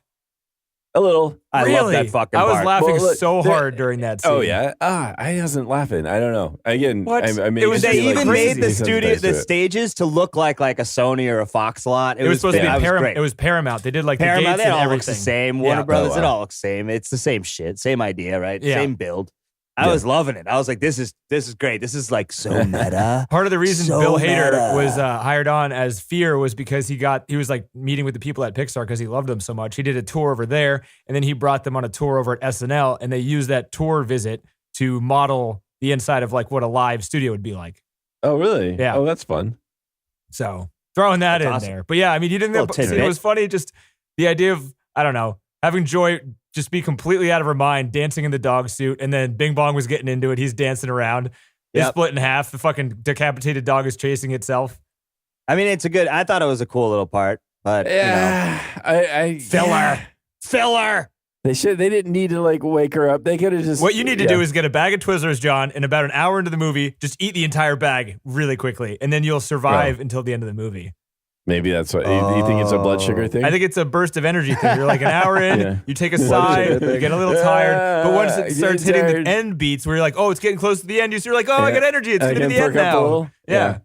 A little. I really? love that fucking I was part. laughing Well, look, so there- hard during that scene. Oh yeah. I wasn't laughing. I don't know. Again, What? I mean, It was- They It's even like made crazy. the studio, the stages to look like a Sony or a Fox lot. It was supposed to be that was Paramount. great. It was Paramount. They did like Paramount. the It gates and all everything. looks the same. Warner Yeah. Brothers. Oh, It wow. all looks the same. It's the same shit. Same idea, right? Yeah. Same build. I was loving it. I was like, this is great. This is like so meta. Part of the reason So Bill Hader meta. was hired on as Fear was because he was like meeting with the people at Pixar because he loved them so much. He did a tour over there, and then he brought them on a tour over at SNL, and they used that tour visit to model the inside of like what a live studio would be like. Oh really? Yeah. Oh, that's fun. So throwing that That's in awesome. there. But yeah, I mean, you didn't Little see, it tidbit. was funny. Just the idea of, I don't know, having Joy just be completely out of her mind, dancing in the dog suit. And then Bing Bong was getting into it. He's dancing around. They Yep. split in half. The fucking decapitated dog is chasing itself. I mean, I thought it was a cool little part, but filler. They didn't need to like wake her up. They could have just. What you need to do is get a bag of Twizzlers, John, and about an hour into the movie, just eat the entire bag really quickly. And then you'll survive until the end of the movie. Maybe that's what you think it's a blood sugar thing. I think it's a burst of energy thing. You're like an hour in, Yeah. you take a Blood sigh, sugar thing. you get a little tired. But once it starts hitting tired. the end beats, where you're like, oh, it's getting close to the end, you're like, oh, I got energy. It's I getting to can the end perk up a now. little. Yeah. That's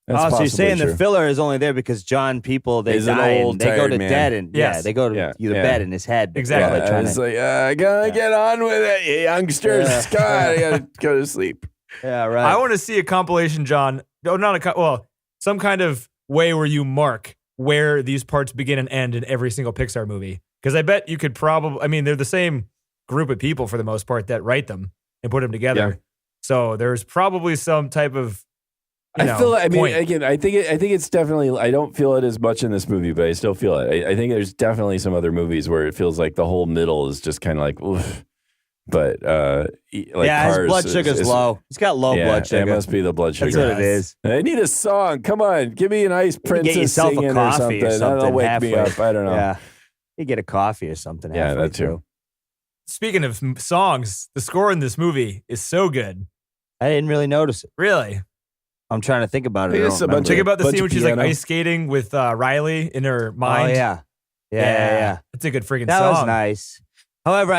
So you're possibly saying true. the filler is only there because John people He's an die and old, they go tired to man. dead and Yes. they go to the bed in his head. Exactly. They're trying It's to- like, I gotta get on with it, you youngsters. God, I gotta go to sleep. yeah, right. I want to see a compilation, John. No, not some kind of way where you mark where these parts begin and end in every single Pixar movie. Because I bet you could probably, I mean, they're the same group of people for the most part that write them and put them together. Yeah. So there's probably some type of, I feel. I mean, point. again, I think it's definitely. I don't feel it as much in this movie, but I still feel it. I think there's definitely some other movies where it feels like the whole middle is just kind of like, oof. But like yeah, his Cars blood sugar's is- low. He's got low Yeah, blood sugar. It must be the blood sugar. That's what it is. I need a song. Come on, give me an Ice You Princess get yourself singing a coffee or something. That'll wake halfway. me up. I don't know. Yeah, you get a coffee or something. Yeah, halfway that too. through. Speaking of songs, the score in this movie is so good. I didn't really notice it. Really? I'm trying to think about it. It I is don't a bunch remember. Think about the bunch scene of when she's like piano. ice skating with Riley in her Oh mind. yeah. It's a good freaking That song. was nice. However,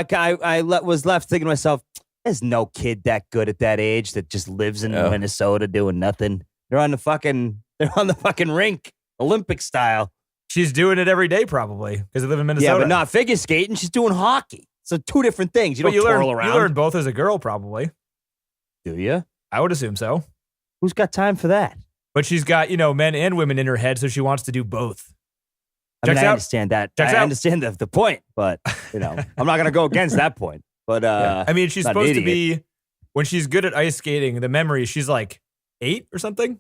was left thinking to myself, there's no kid that good at that age that just lives in Oh. Minnesota doing nothing. They're on the fucking rink, Olympic style. She's doing it every day probably because they live in Minnesota. Yeah, but not figure skating. She's doing hockey. So two different things. You But don't twirl learn, around. You learn both as a girl probably. Do you? I would assume so. Who's got time for that? But she's got, men and women in her head, so she wants to do both. I mean, Checks I out. understand that. Checks I out. understand the point, but I'm not going to go against that point. But I mean, she's not an supposed to idiot. be, when she's good at ice skating, the memory, she's like 8 or something.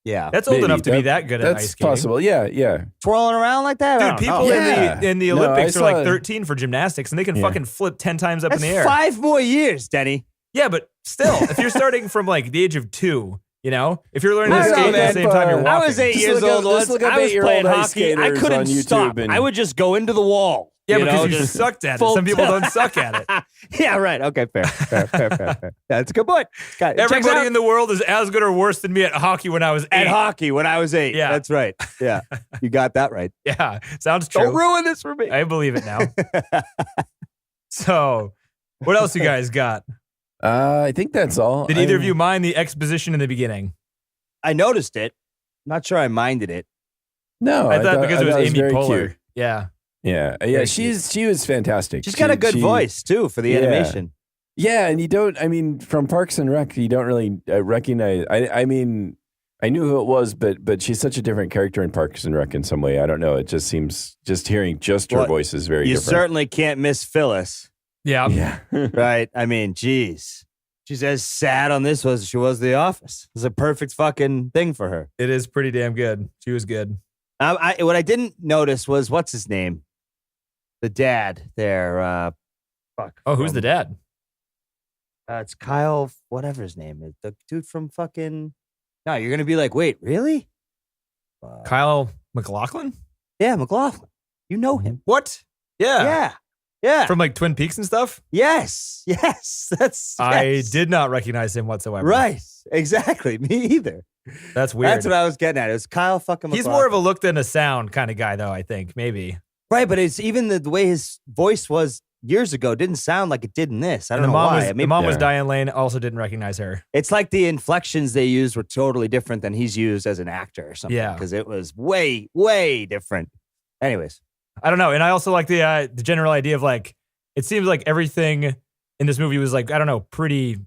yeah, That's old Maybe. enough to be that good at That's ice skating. possible. Yeah. twirling around like that. I Dude, don't people know. Yeah. in the No, Olympics I are like saw- 13 for gymnastics, and they can Yeah. fucking flip 10 times up That's in the air. 5 more years, Denny. Yeah, but still, if you're starting from like the age of 2, if you're learning I to don't know, skate at the man, same time you're but walking. I was 8 Just years look up- old just once. look up I was 8-year-old playing ice hockey. I skaters couldn't on YouTube stop. and- I would just go into the wall. Yeah, because you just sucked at it. full Some people tilt. don't suck at it. Yeah, right. Okay, fair. That's a good point. Checks Everybody out. in the world is as good or worse than me at hockey when I was 8. At hockey when I was 8. Yeah. That's right. Yeah, you got that right. Yeah, sounds true. Don't ruin this for me. I believe it now. So, what else you guys got? I think that's all. Did either of you mind the exposition in the beginning? I noticed it. Not sure I minded it. No, I thought because it was Amy very Poehler. cute. Yeah. Yeah. Very She was fantastic. She's got a good She- voice too for the Yeah. animation. Yeah, and you don't. I mean, from Parks and Rec, you don't really recognize. I mean, I knew who it was, but she's such a different character in Parks and Rec in some way. I don't know. It just seems hearing her Well, voice is very You different. certainly can't miss Phyllis, Yeah. Yeah. right? I mean, geez. She's as sad on this as she was The Office. It's a perfect fucking thing for her. It is pretty damn good. She was good. What I didn't notice was what's his name? The dad there. Fuck. Oh, who's the dad? It's Kyle, whatever his name is. The dude from fucking. No, you're gonna be like, wait, really? Kyle MacLachlan? Yeah, McLaughlin. You know him. What? Yeah. Yeah. From like Twin Peaks and stuff? Yes. That's. I yes. did not recognize him whatsoever. Right. Exactly. Me either. That's weird. That's what I was getting at. It was Kyle fucking. He's more of a look than a sound kind of guy, though, I think. Maybe. right, but it's even the way his voice was years ago didn't sound like it did in this. I don't And know why. Was, I the mean, mom was Yeah. Diane Lane. Also didn't recognize her. it's like the inflections they used were totally different than he's used as an actor or something. Yeah. because it was way, way different. Anyways, I don't know. And I also like the general idea of like, it seems like everything in this movie was like, I don't know, pretty,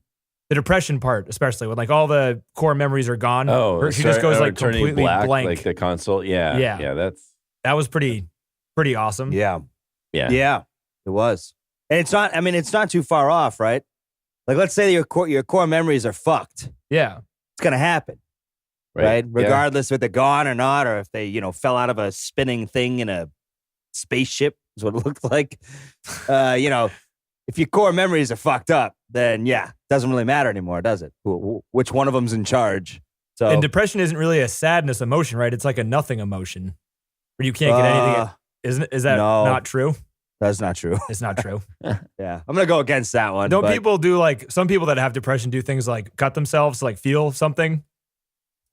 the depression part, especially when like all the core memories are gone. Oh, She just goes like turning completely black, blank. like the console. Yeah. Yeah. Yeah. That's. That was pretty awesome. yeah, Yeah. it was, and it's not. I mean, it's not too far off, right? Like, let's say your core memories are fucked. Yeah. It's gonna happen. right? Yeah. Regardless if they're gone or not, or if they, fell out of a spinning thing in a spaceship is what it looked like. If your core memories are fucked up, then it doesn't really matter anymore, does it? Which one of them's in charge? So, And depression isn't really a sadness emotion, right? It's like a nothing emotion where you can't get anything. Is that no. not true? That's not true. It's not true. Yeah, I'm gonna go against that one. Don't but- people do some people that have depression do things like cut themselves to feel something?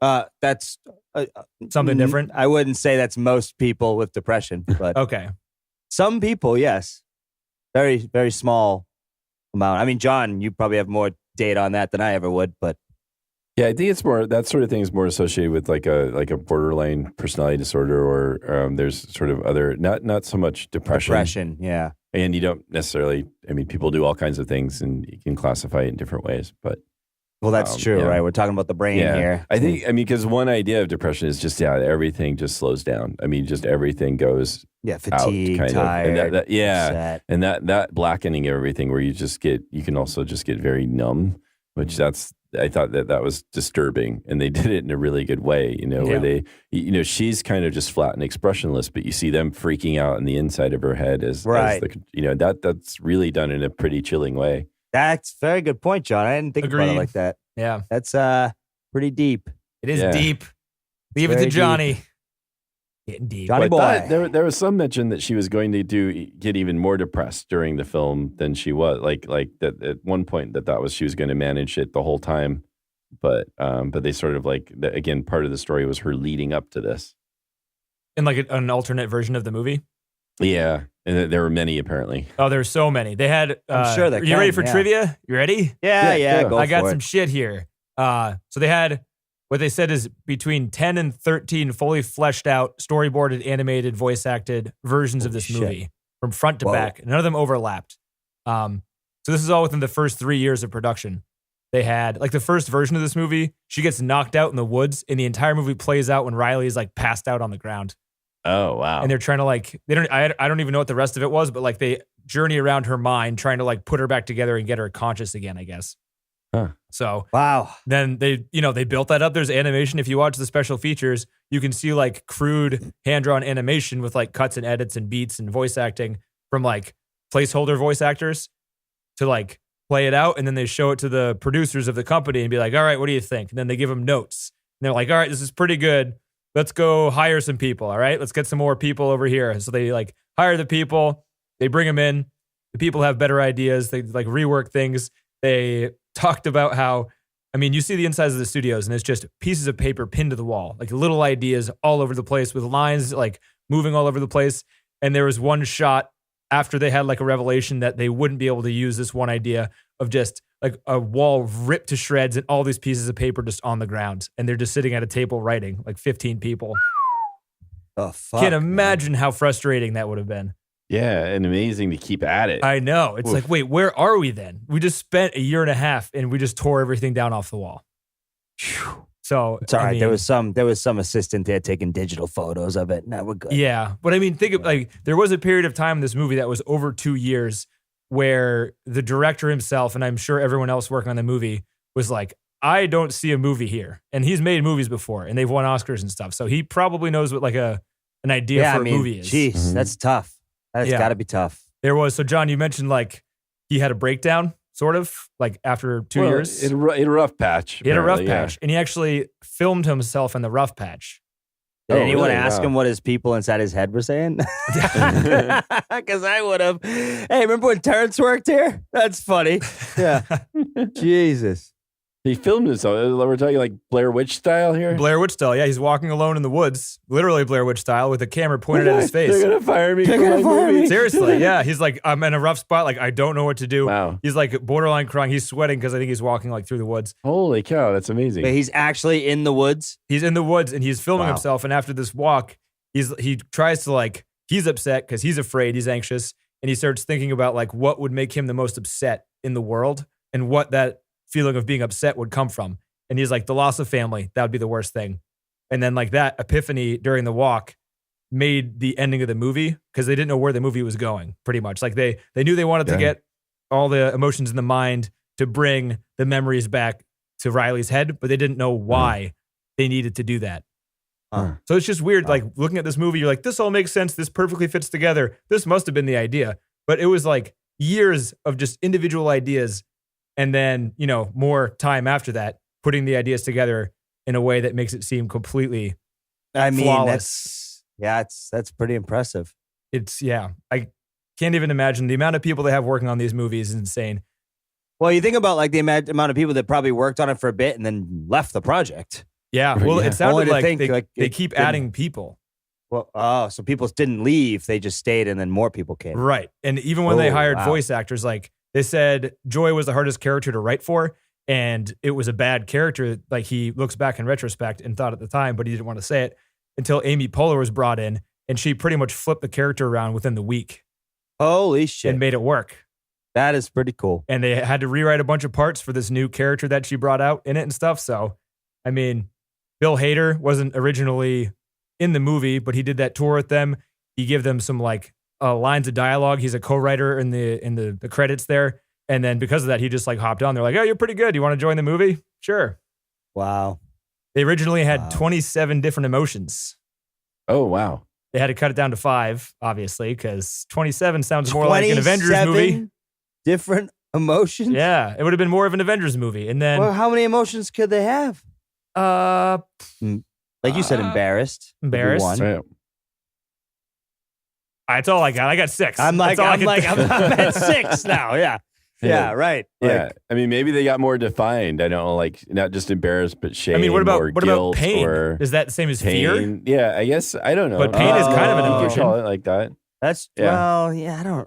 That's Something different? I wouldn't say that's most people with depression, but Okay. some people, yes. Very, very small amount. I mean, John, you probably have more data on that than I ever would, but Yeah, I think it's more that sort of thing is more associated with like a borderline personality disorder, or there's sort of other not so much depression. depression, yeah. And you don't necessarily. I mean, people do all kinds of things, and you can classify it in different ways. But Well, that's true, yeah. right? We're talking about the brain here. I think. I mean, because one idea of depression is just everything just slows down. I mean, just everything goes Fatigue, out, kind tired, of. And upset. and that blackening of everything, where you can also just get very numb, which I thought that was disturbing, and they did it in a really good way, where they, she's kind of just flat and expressionless, but you see them freaking out on the inside of her head as that's really done in a pretty chilling way. That's a very good point, John. I didn't think about it Agreed. like that. Yeah. That's pretty deep. It is Yeah. deep. Leave it to very Johnny. Getting deep. Johnny But I boy. thought there was some mention that she was going to get even more depressed during the film than she was. Like that at one point that was she was going to manage it the whole time, but they sort of again, part of the story was her leading up to this. In an alternate version of the movie. Yeah, and there were many apparently. Oh, there's so many. They had. I'm sure they Are you ready for can, yeah. trivia? You ready? Yeah, go I got for some it. shit here. So they had what they said is between 10 and 13 fully fleshed out, storyboarded, animated, voice acted versions of this Holy movie from front to Whoa. back. None of them overlapped. So this is all within the first 3 years of production. They had the first version of this movie. She gets knocked out in the woods, and the entire movie plays out when Riley is passed out on the ground. Oh wow! And they're trying to I don't even know what the rest of it was, but they journey around her mind, trying to put her back together and get her conscious again, I guess. Huh. So Wow. then they built that up. There's animation. If you watch the special features, you can see crude hand-drawn animation with cuts and edits and beats and voice acting from placeholder voice actors to play it out. And then they show it to the producers of the company and be like, all right, what do you think? And then they give them notes. And they're like, all right, this is pretty good. Let's go hire some people. All right, let's get some more people over here. So they hire the people. They bring them in. The people have better ideas. They rework things. They talked about how, you see the insides of the studios and it's just pieces of paper pinned to the wall, little ideas all over the place with lines moving all over the place. And there was one shot after they had a revelation that they wouldn't be able to use this one idea of just a wall ripped to shreds and all these pieces of paper just on the ground. And they're just sitting at a table writing, 15 people. Oh, fuck. Can't imagine how frustrating that would have been. Yeah, and amazing to keep at it. I know. It's Oof. wait, where are we then? We just spent a year and a half and we just tore everything down off the wall. So It's all right. There was some assistant there taking digital photos of it. No, we're good. Yeah. But think of there was a period of time in this movie that was over 2 years where the director himself, and I'm sure everyone else working on the movie, was I don't see a movie here. And he's made movies before and they've won Oscars and stuff. So he probably knows what an idea for a movie is. Jeez, that's tough. That's Yeah. got to be tough. There was. So John, you mentioned he had a breakdown, sort of, after 2 years. in a rough patch. He had a rough apparently, yeah. patch, and he actually filmed himself in the rough patch. Did Oh, anyone really? ask Wow. him what his people inside his head were saying? Because I would have. Hey, remember when Terrence worked here? That's funny. Yeah. Jesus. He filmed himself. We're talking Blair Witch style here. Blair Witch style, yeah. He's walking alone in the woods, literally Blair Witch style, with a camera pointed at his face. They're gonna fire me. They're for gonna my fire movie. me. Seriously, yeah. He's I'm in a rough spot. I don't know what to do. Wow. He's borderline crying. He's sweating because I think he's walking through the woods. Holy cow, that's amazing. But he's actually in the woods. He's in the woods and he's filming Wow. himself. And after this walk, he tries to he's upset because he's afraid, he's anxious, and he starts thinking about what would make him the most upset in the world and what that feeling of being upset would come from. And he's the loss of family, that would be the worst thing. And then that epiphany during the walk made the ending of the movie because they didn't know where the movie was going, pretty much. They knew they wanted to get all the emotions in the mind to bring the memories back to Riley's head, but they didn't know why they needed to do that. Huh. So it's just weird. Like looking at this movie, you're like, this all makes sense. This perfectly fits together. This must have been the idea. But it was like years of just individual ideas. And then, more time after that, putting the ideas together in a way that makes it seem completely flawless. That's pretty impressive. I can't even imagine the amount of people they have working on these movies is insane. Well, you think about like the amount of people that probably worked on it for a bit and then left the project. Yeah. Well, it sounded Only to like think, they keep adding people. Well, so people didn't leave; they just stayed, and then more people came. Right. And even when they hired wow. voice actors, like they said Joy was the hardest character to write for, and it was a bad character. Like he looks back in retrospect and thought at the time, but he didn't want to say it until Amy Poehler was brought in, and she pretty much flipped the character around within the week. Holy shit. And made it work. That is pretty cool. And they had to rewrite a bunch of parts for this new character that she brought out in it and stuff. So, I mean, Bill Hader wasn't originally in the movie, but he did that tour with them. He gave them some like lines of dialogue. He's a co-writer in the credits there. And then because of that, he just like hopped on. They're like, oh, you're pretty good. You want to join the movie? Sure. Wow. They originally had 27 different emotions. Oh, wow. They had to cut it down to 5, obviously, because 27 sounds more like an Avengers movie. Different emotions? Yeah, it would have been more of an Avengers movie. And then, well, how many emotions could they have? Like you said, embarrassed. Embarrassed. One. Right. That's all I got. I got 6. I'm at 6 now. Yeah. Yeah, right. Yeah. Like, I mean, maybe they got more defined. I don't know, like not just embarrassed, but shame. I mean, what or about guilt pain? Or Is that the same as fear? pain. Yeah, I guess I don't know. But pain is kind of an You could emotion. call it like that. that's, Yeah. well, yeah,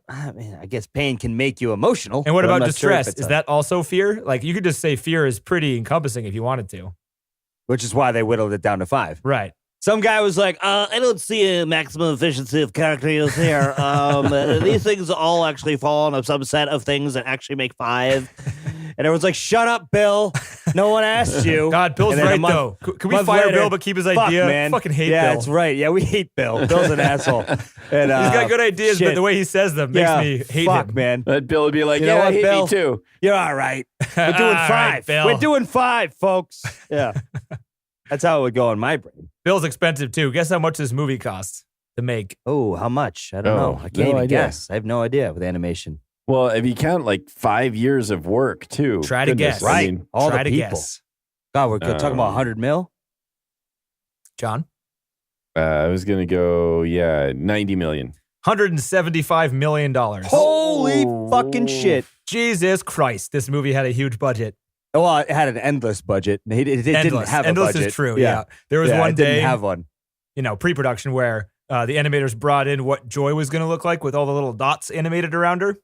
I guess pain can make you emotional. And what but I'm about not sure if distress? it's Is that also fear? Like you could just say fear is pretty encompassing if you wanted to. which is why they whittled it down to 5. Right. Some guy was like, I don't see a maximum efficiency of characters here. These things all actually fall on a subset of things that actually make 5. And everyone's like, shut up, Bill. No one asked you. God, Bill's And then a right, month- though. Can we month fire later, Bill but keep his fuck, idea? man. Fucking hate yeah, Bill. that's right. Yeah, we hate Bill. Bill's an asshole. And, He's got good ideas, but shit. the way he says them makes me hate fuck, him. man. But Bill would be like, You know yeah, what, hate Bill? me too. You're all right. We're doing All 5. right, Bill. We're doing 5, folks. Yeah. That's how it would go in my brain. Bill's expensive, too. Guess how much this movie costs to make? Oh, how much? I don't Oh, know. I can't no even idea. guess. I have no idea with animation. Well, if you count like 5 years of work too. Try to goodness, guess. I Right. mean, All Try the to people. guess. God, we're talking about 100 mil? John? I was gonna go, 90 million. $175 million. Holy fucking shit. Jesus Christ. This movie had a huge budget. Well, it had an endless budget. It didn't Endless. have a Endless budget. is true, yeah. There was Yeah, one it didn't day, have one. pre-production where the animators brought in what Joy was going to look like with all the little dots animated around her.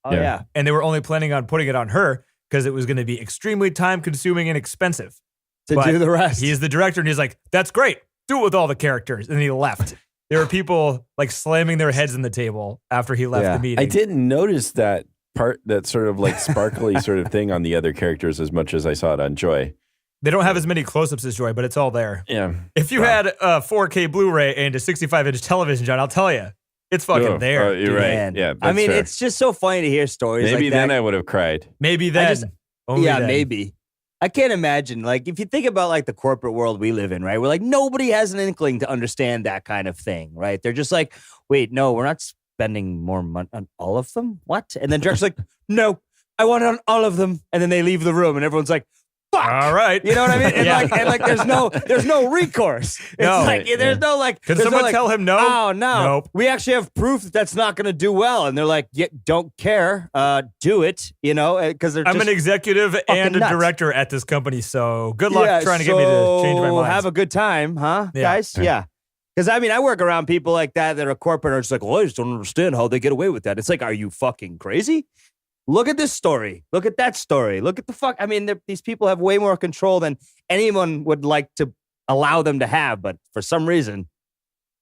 Oh, Yeah. yeah. And they were only planning on putting it on her because it was going to be extremely time-consuming and expensive. To But do the rest. He's the director, and he's like, that's great. Do it with all the characters. And he left. There were people like slamming their heads in the table after he left Yeah. the meeting. I didn't notice that part, that sort of like sparkly sort of thing on the other characters as much as I saw it on Joy. They don't have as many close-ups as Joy, but it's all there. Yeah. If you had a 4K Blu-ray and a 65-inch television, John, I'll tell you, it's fucking there. You're dude. right. Man. Yeah. I mean, that's fair. it's just so funny to hear stories maybe like then that. I would have cried. Maybe then. just- Only yeah, then. maybe. I can't imagine. Like, if you think about like the corporate world we live in, right? We're like, nobody has an inkling to understand that kind of thing, right? They're just like, wait, no, we're not spending more money on all of them. What? And then director's like, no, I want it on all of them. And then they leave the room, and everyone's like, fuck. All right. You know what I mean? And, Yeah. like, there's no recourse. It's No. like, there's no like. Can there's someone no, like, tell him no? Oh no! Nope. We actually have proof that that's not going to do well, and they're like, "Yeah, don't care, do it." You know, because they're. I'm just an executive and a nuts. director at this company, so good luck trying to get me to change my mind. Have a good time, huh, Yeah. guys? Yeah. Because I mean, I work around people like that are corporate, and are just like, well, I just don't understand how they get away with that. It's like, are you fucking crazy? Look at this story. Look at that story. Look at the fuck. I mean, these people have way more control than anyone would like to allow them to have, but for some reason,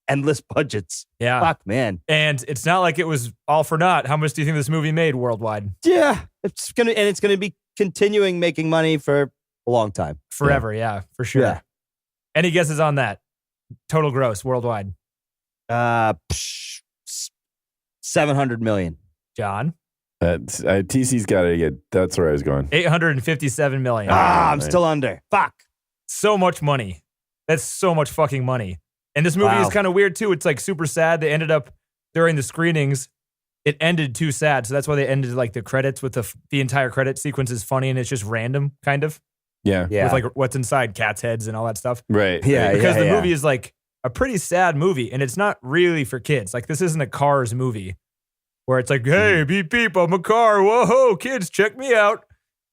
endless budgets. Yeah. Fuck, man. And it's not like it was all for naught. How much do you think this movie made worldwide? Yeah, it's gonna be continuing making money for a long time. Forever, yeah, for sure. Yeah. Any guesses on that? Total gross worldwide. 700 million. John? That's TC's got to get. That's where I was going. 857 million. I'm nice. still under. Fuck. So much money. That's so much fucking money. And this movie is kind of weird too. It's like super sad. They ended up during the screenings, it ended too sad. So that's why they ended like the credits with the entire credit sequence is funny and it's just random kind of. Yeah. With like what's inside cats' heads and all that stuff. Right. Yeah. Because the movie is like a pretty sad movie and it's not really for kids. Like this isn't a Cars movie where it's like, hey, beep, beep, I'm a car. Whoa, kids, check me out.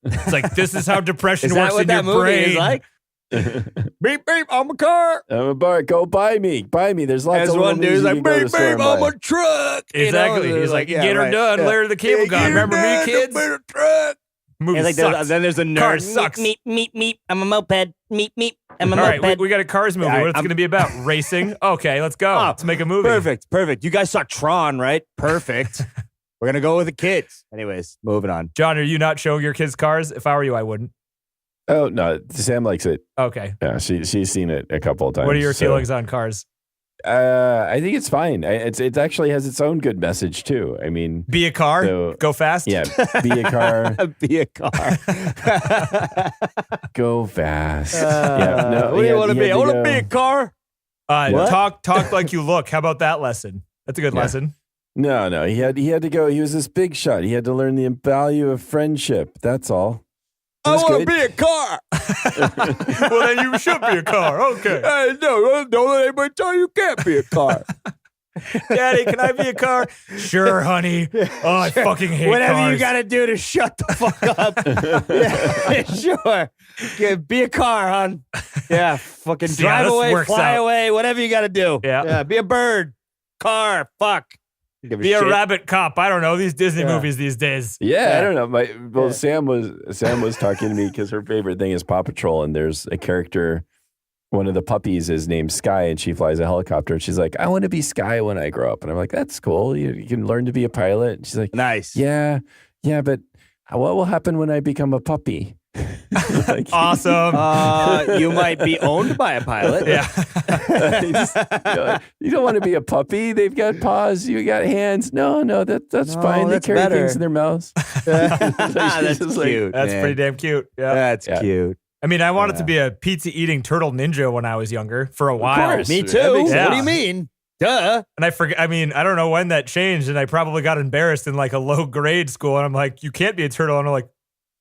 It's like, this is how depression Is that works what in that your movie brain. is like? Beep, beep, I'm a car. I'm a bar. Go buy me. Buy me. There's lots There's of one dude's like, beep, beep, I'm a truck. Exactly. He's like, get her done. Let her the cable gun. Remember me, kids? Movie And like sucks. then there's a nerd. Car sucks. Meep, meep, meep. I'm a moped. Meep, meep. I'm a All right, moped. we got a Cars movie. Yeah, What's it going to be about? Racing? Okay, let's go. Let's make a movie. Perfect. You guys saw Tron, right? Perfect. We're gonna go with the kids. Anyways, moving on. John, are you not showing your kids Cars? If I were you, I wouldn't. Oh no, Sam likes it. Okay. Yeah, she's seen it a couple of times. What are your feelings on Cars? I think it's fine. It actually has its own good message too. I mean, Be a car. so- Go fast. yeah, be a car, Be a car. go fast. What do you want to be? I want to be a car. What? Talk like you look. How about that lesson? That's a good lesson. No, he had to go. He was this big shot. He had to learn the value of friendship. That's all. I want to be a car. Well, then you should be a car. Okay. Hey, don't let anybody tell you can't be a car. Daddy, can I be a car? Sure, honey. Oh, I fucking hate Whatever cars. you got to do to shut the fuck up. Yeah, sure. Yeah, be a car, hon. Yeah, fucking See how drive this away, works fly out. away, whatever you got to do. Yeah. Be a bird. Car. Fuck. Be a rabbit cop. I don't know. These Disney Yeah. movies these days. Yeah, I don't know. Sam was talking to me because her favorite thing is Paw Patrol, and there's a character. One of the puppies is named Sky, and she flies a helicopter. And she's like, "I want to be Sky when I grow up." And I'm like, "That's cool. You can learn to be a pilot." And she's like, Nice. Yeah, but what will happen when I become a puppy? Like, Awesome. You might be owned by a pilot. Yeah. you don't want to be a puppy. They've got paws. You got hands. No, that's No, fine. that's they carry better. things in their mouths. That's just like, cute. That's man. pretty damn cute. Yeah. That's Yeah. cute. I mean, I wanted to be a pizza eating turtle ninja when I was younger for a while. course. Me That too. makes sense. What do you mean? Duh. And I forget. I mean, I don't know when that changed, and I probably got embarrassed in like a low grade school. And I'm like, "You can't be a turtle." And I'm like,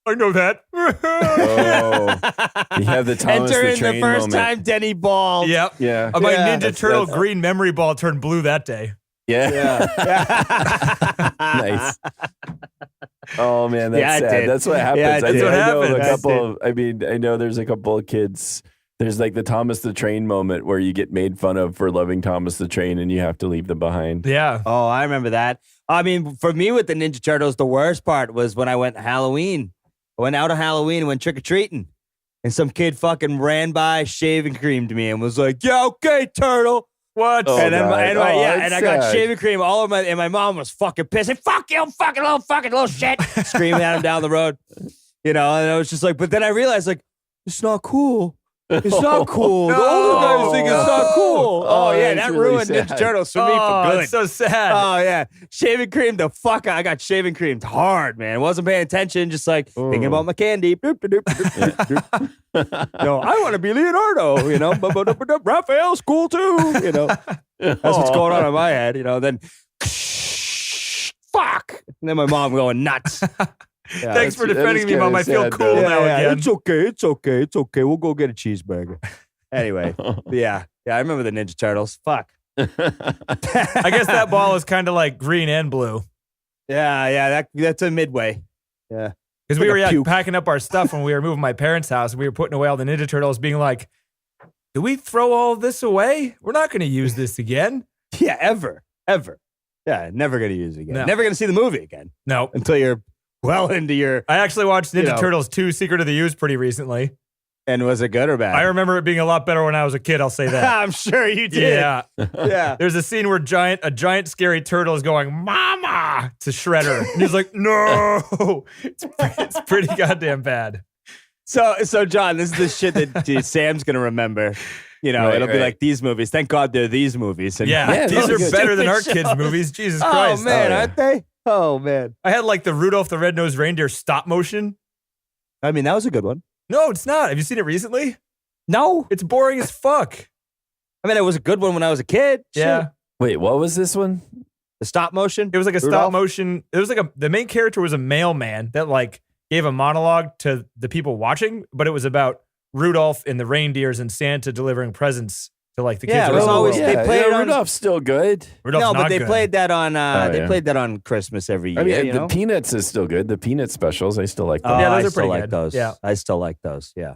"I know that." Oh, you have the Thomas Enter the in Train the first moment. time Denny balled. Yep. Yeah, My Yeah. Ninja Turtle that's- green memory ball turned blue that day. yeah. Nice. Oh man, that's Yeah, it sad. did. That's what happens. Yeah, it I did. know That's what a happens. couple of, I know there's a couple of kids. There's like the Thomas the Train moment where you get made fun of for loving Thomas the Train and you have to leave them behind. Yeah. Oh, I remember that. I mean, for me with the Ninja Turtles, the worst part was when I went Halloween. I went out on Halloween and went trick-or-treating. And some kid fucking ran by, shaving creamed me and was like, "Yeah, okay, turtle." What? Oh, and then, God. and, Oh, yeah, it's and I got sad. shaving cream all over and my mom was fucking pissed. Like, "Fuck you, fucking little shit," screaming at him down the road. You know, and I was just like, but then I realized, like, it's not cool. It's not cool. The older guys think it's not cool. Oh, yeah, that's that really ruined sad. Ninja Turtles for me Oh, for good. it's so sad. Oh yeah, shaving cream the fuck. I got shaving creamed hard, man. Wasn't paying attention, just like thinking about my candy. Doop, doop, doop, doop, doop. No, I want to be Leonardo. You know, Raphael's cool too. You know, that's what's going on in my head. You know, then fuck, and then my mom going nuts. Yeah, Thanks for that defending is me, Mom. kinda I feel sad, cool though. now again. It's okay. We'll go get a cheeseburger. Anyway, yeah. I remember the Ninja Turtles. Fuck. I guess that ball is kind of like green and blue. Yeah. That's a midway. Yeah. Because we Like were a puke. packing up our stuff when we were moving my parents' house and we were putting away all the Ninja Turtles, being like, "Do we throw all of this away? We're not going to use this again." Yeah. Ever. Yeah. Never gonna use it again. No. Never gonna see the movie again No. until you're well into your. I actually watched Ninja You know. Turtles 2 Secret of the Ooze pretty recently. And was it good or bad? I remember it being a lot better when I was a kid, I'll say that. I'm sure you did. Yeah. Yeah. There's a scene where a giant scary turtle is going, "Mama," to Shredder. And he's like, "No." It's pretty goddamn bad. So John, this is the shit that Sam's gonna remember. You know, Right, it'll be right. like these movies. Thank God they're these movies. And Yeah, these those are are good. better than our Stupid kids' shows. movies. Jesus Oh Christ. man, yeah. aren't they? Oh man. I had like the Rudolph the Red-Nosed Reindeer stop motion. I mean, that was a good one. No, it's not. Have you seen it recently? No. It's boring as fuck. I mean, it was a good one when I was a kid. Yeah. Shit. Wait, what was this one? The stop motion? It was like a stop Rudolph? motion. It was like the main character was a mailman that like gave a monologue to the people watching, but it was about Rudolph and the reindeers and Santa delivering presents to like the kids. Yeah, it was around the always- world. they played it on- Rudolph's still good. Rudolph's No, but not they good. played that on yeah. played that on Christmas every year. I mean, you the know? Peanuts is still good. The Peanut specials, I still like them. Oh, Yeah, those I are still pretty like good. those. Yeah. I still like those. Yeah.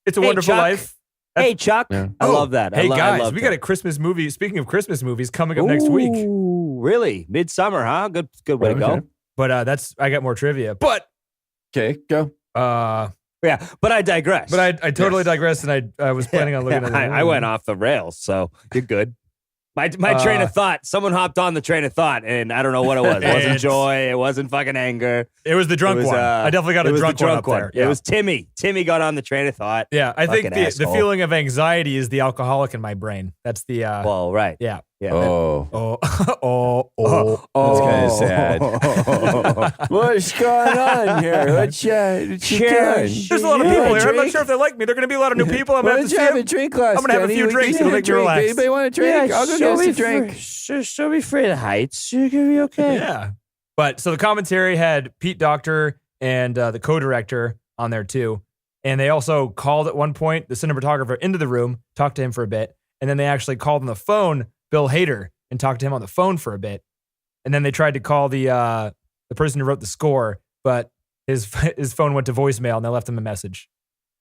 It's a Hey, Wonderful Chuck. Life. Hey, Chuck. Yeah. I love that. Hey I guys, love we that. got a Christmas movie. Speaking of Christmas movies, coming up next week. Ooh, really? Midsummer, huh? Good way to Okay. go. But I got more trivia. But Okay, go. Yeah, but I digress. I totally digressed, and I was planning on looking at it. I went off the rails, so you're good. My train of thought. Someone hopped on the train of thought, and I don't know what it was. It wasn't It's- joy. It wasn't fucking anger. It was the drunk It was, one. I definitely got it a was drunk the one up one. there. Yeah. It was Timmy. Timmy got on the train of thought. Yeah, I think Fucking the asshole. feeling of anxiety is the alcoholic in my brain. That's the Well, right. yeah. Yeah. Oh, Oh. that's kind of sad. What's going on here? What you doing? There's a lot of people here. I'm not drink? sure if they like me. They're going to be a lot of new people. I'm Why going to don't have to you see have a them. drink glass? I'm gonna have a Kenny? few We drinks. can It'll have a make me drink. relax. Anybody want a drink? I'll go get us a drink. Show me free the heights. You're gonna be okay. Yeah. But so the commentary had Pete Docter and the co-director on there too. And they also called at one point the cinematographer into the room, talked to him for a bit. And then they actually called on the phone Bill Hader and talked to him on the phone for a bit. And then they tried to call the person who wrote the score, but his phone went to voicemail and they left him a message.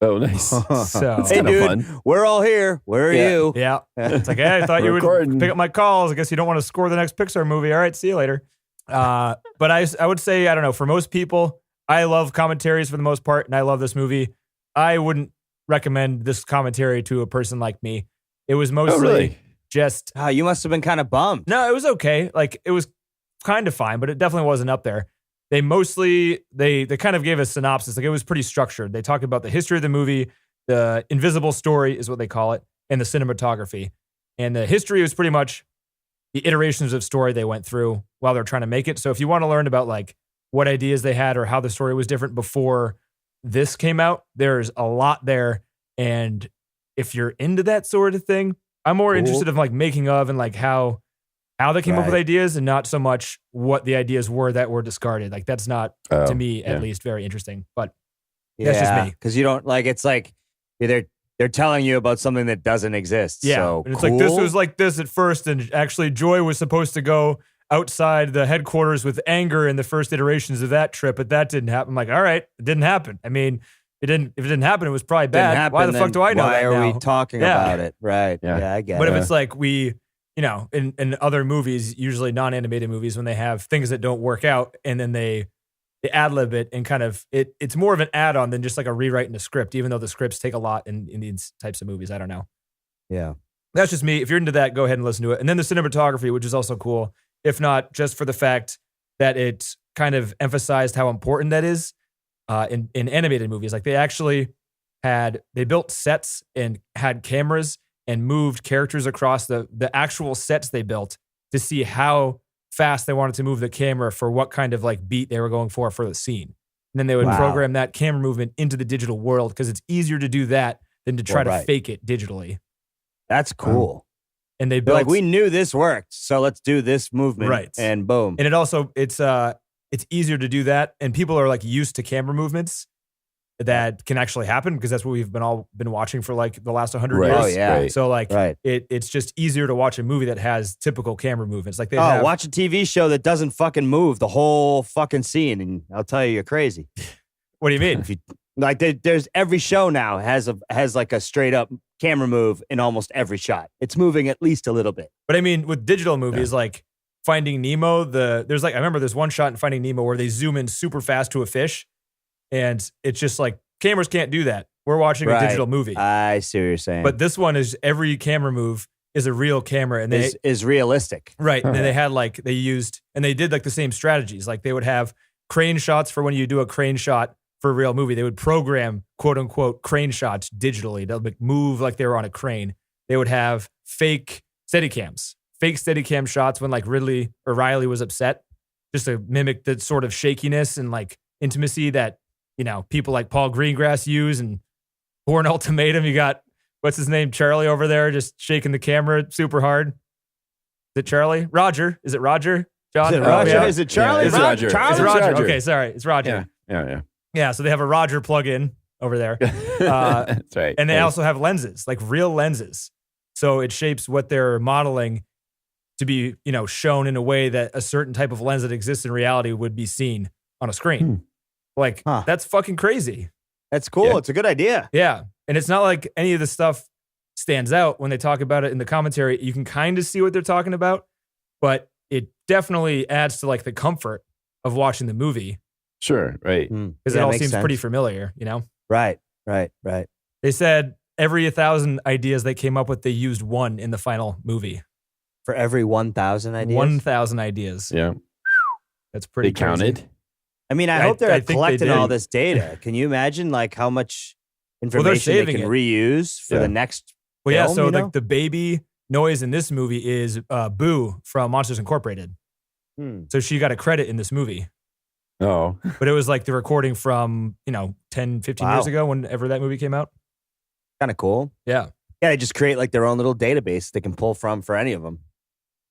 Oh, nice. So It's Hey, kind of dude, fun. we're all here. Where are Yeah. you? yeah. It's like, hey, I thought you would Recording. pick up my calls. I guess you don't want to score the next Pixar movie. All right, see you later. But I would say, I don't know, for most people, I love commentaries for the most part, and I love this movie. I wouldn't recommend this commentary to a person like me. It was mostly really? just, Oh, you must have been kind of bummed. no, it was okay. Like, it was kind of fine, but it definitely wasn't up there. They mostly, they kind of gave a synopsis. Like, it was pretty structured. They talked about the history of the movie, the invisible story is what they call it, and the cinematography. And the history was pretty much the iterations of story they went through while they're trying to make it. So if you want to learn about like what ideas they had or how the story was different before this came out, there's a lot there. And if you're into that sort of thing, I'm more Cool. interested in like making of and like how they came up with Right. ideas and not so much what the ideas were that were discarded. Like that's not Oh, to me at yeah. least very interesting. But That's just me. Because you don't like. It's like they're telling you about something that doesn't exist. yeah, So and it's like this cool. was like this at first, and actually Joy was supposed to go outside the headquarters with anger in the first iterations of that trip, but that didn't happen. I'm like, all right, it didn't happen. I mean, it didn't. If it didn't happen, it was probably Didn't bad. happen, Why the fuck then do I know Why that are now? we talking Yeah. about it? Right. Yeah. Yeah, I get But it. if it's like we, you know, in other movies, usually non-animated movies, when they have things that don't work out and then they ad-lib it and kind of it's more of an add-on than just like a rewrite in the script, even though the scripts take a lot in these types of movies. I don't know. Yeah. That's just me. If you're into that, go ahead and listen to it. And then the cinematography, which is also cool, if not just for the fact that it kind of emphasized how important that is in animated movies. Like they built sets and had cameras and moved characters across the actual sets they built to see how fast they wanted to move the camera for what kind of like beat they were going for the scene. And then they would Wow. program that camera movement into the digital world because it's easier to do that than to try to right. fake it digitally. That's cool. And they They're built like, we knew this worked, so let's do this movement. Right. And boom. and it also it's easier to do that, and people are like used to camera movements that can actually happen because that's what we've been watching for like the last 100 Right. years. Oh, yeah. Right. So like Right. it's just easier to watch a movie that has typical camera movements. Like they Oh, have, watch a TV show that doesn't fucking move the whole fucking scene, and I'll tell you, you're crazy. what do you mean? If you like, there's every show now has like a straight up camera move in almost every shot. It's moving at least a little bit. But I mean, with digital movies like Finding Nemo, there's like I remember there's one shot in Finding Nemo where they zoom in super fast to a fish, and it's just like cameras can't do that. We're watching a Right. digital movie, I see what you're saying. but this one is every camera move is a real camera, and they is realistic. right. And then they had like they did like the same strategies. Like they would have crane shots for when you do a crane shot for a real movie. They would program quote unquote crane shots digitally. They'll like move like they were on a crane. They would have fake steadicam shots when like Ridley or Riley was upset, just to mimic the sort of shakiness and like intimacy that, you know, people like Paul Greengrass use. And Born Ultimatum, you got what's his name? Charlie over there just shaking the camera super hard. Is it Charlie? Roger. Is it Roger? John? Is it Roger? Yeah. Is it Charlie? Yeah, it's Roger. Charlie? It's It's Roger. Roger. Okay, sorry. It's Roger. Yeah. Yeah, so they have a Roger plug-in over there. That's right. And they Nice. also have lenses, like real lenses. So it shapes what they're modeling to be, shown in a way that a certain type of lens that exists in reality would be seen on a screen. Like, that's fucking crazy. That's cool. Yeah. It's a good idea. Yeah. And it's not like any of the stuff stands out when they talk about it in the commentary. You can kind of see what they're talking about, but it definitely adds to like the comfort of watching the movie Sure, right. because it all seems pretty familiar, Right. They said every 1,000 ideas they came up with, they used one in the final movie. For every 1,000 ideas? 1,000 ideas. Yeah. That's pretty They counted. crazy. I mean, I I hope they're think they collecting did. all this data. Can you imagine like how much they're information they saving can it. reuse for Yeah. the next Well, yeah, film, so you know? like the baby noise in this movie is Boo from Monsters Incorporated. So she got a credit in this movie. Oh, But it was like the recording from, 10, 15 years Wow. ago, whenever that movie came out. Kind of cool. Yeah. Yeah, they just create like their own little database they can pull from for any of them.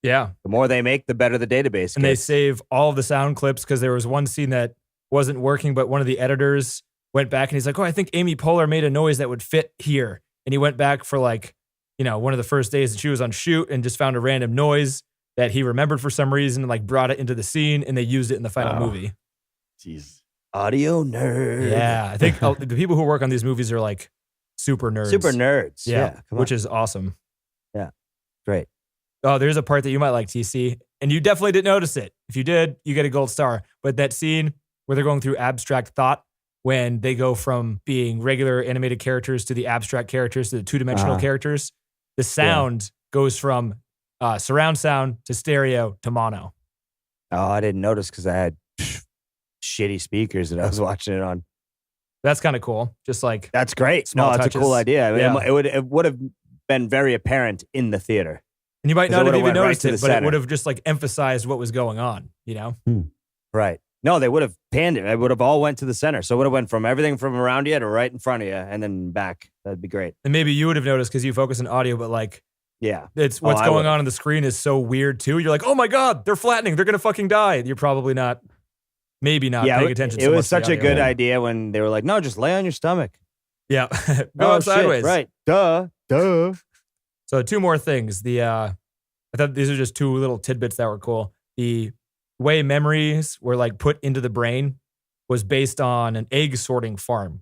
Yeah. The more they make, the better the database And they gets. save all of the sound clips because there was one scene that wasn't working, but one of the editors went back and he's like, oh, I think Amy Poehler made a noise that would fit here. And he went back for like, one of the first days that she was on shoot and just found a random noise that he remembered for some reason and like brought it into the scene and they used it in the final movie. jeez. Audio nerd. Yeah. I think the people who work on these movies are like super nerds. Super nerds. Yeah. Come on. Which is awesome. Great. Oh, there's a part that you might like, TC. And you definitely didn't notice it. If you did, you get a gold star. But that scene where they're going through abstract thought, when they go from being regular animated characters to the abstract characters to the two-dimensional characters, the sound goes from surround sound to stereo to mono. Oh, I didn't notice because I had shitty speakers that I was watching it on. That's kind of cool. Just like, That's great. Small No, it's a touches. cool idea. I mean, Yeah. it would have been very apparent in the theater. and you might 'Cause it not have would've even went right noticed to it, the but it center. would have just like emphasized what was going on, Right. No, they would have panned it. It would have all went to the center. So it would have went from everything from around you to right in front of you and then back. That'd be great. And maybe you would have noticed because you focus on audio, but like, Yeah. it's what's I going would've. on the screen is so weird too. You're like, oh my God, they're flattening. They're going to fucking die. You're probably not, maybe not Yeah, paying attention it so much was to the such a audio. good idea when they were like, no, just lay on your stomach. Yeah. Go out shit, sideways. Right. Duh. So two more things. I thought these are just two little tidbits that were cool. The way memories were like put into the brain was based on an egg sorting farm.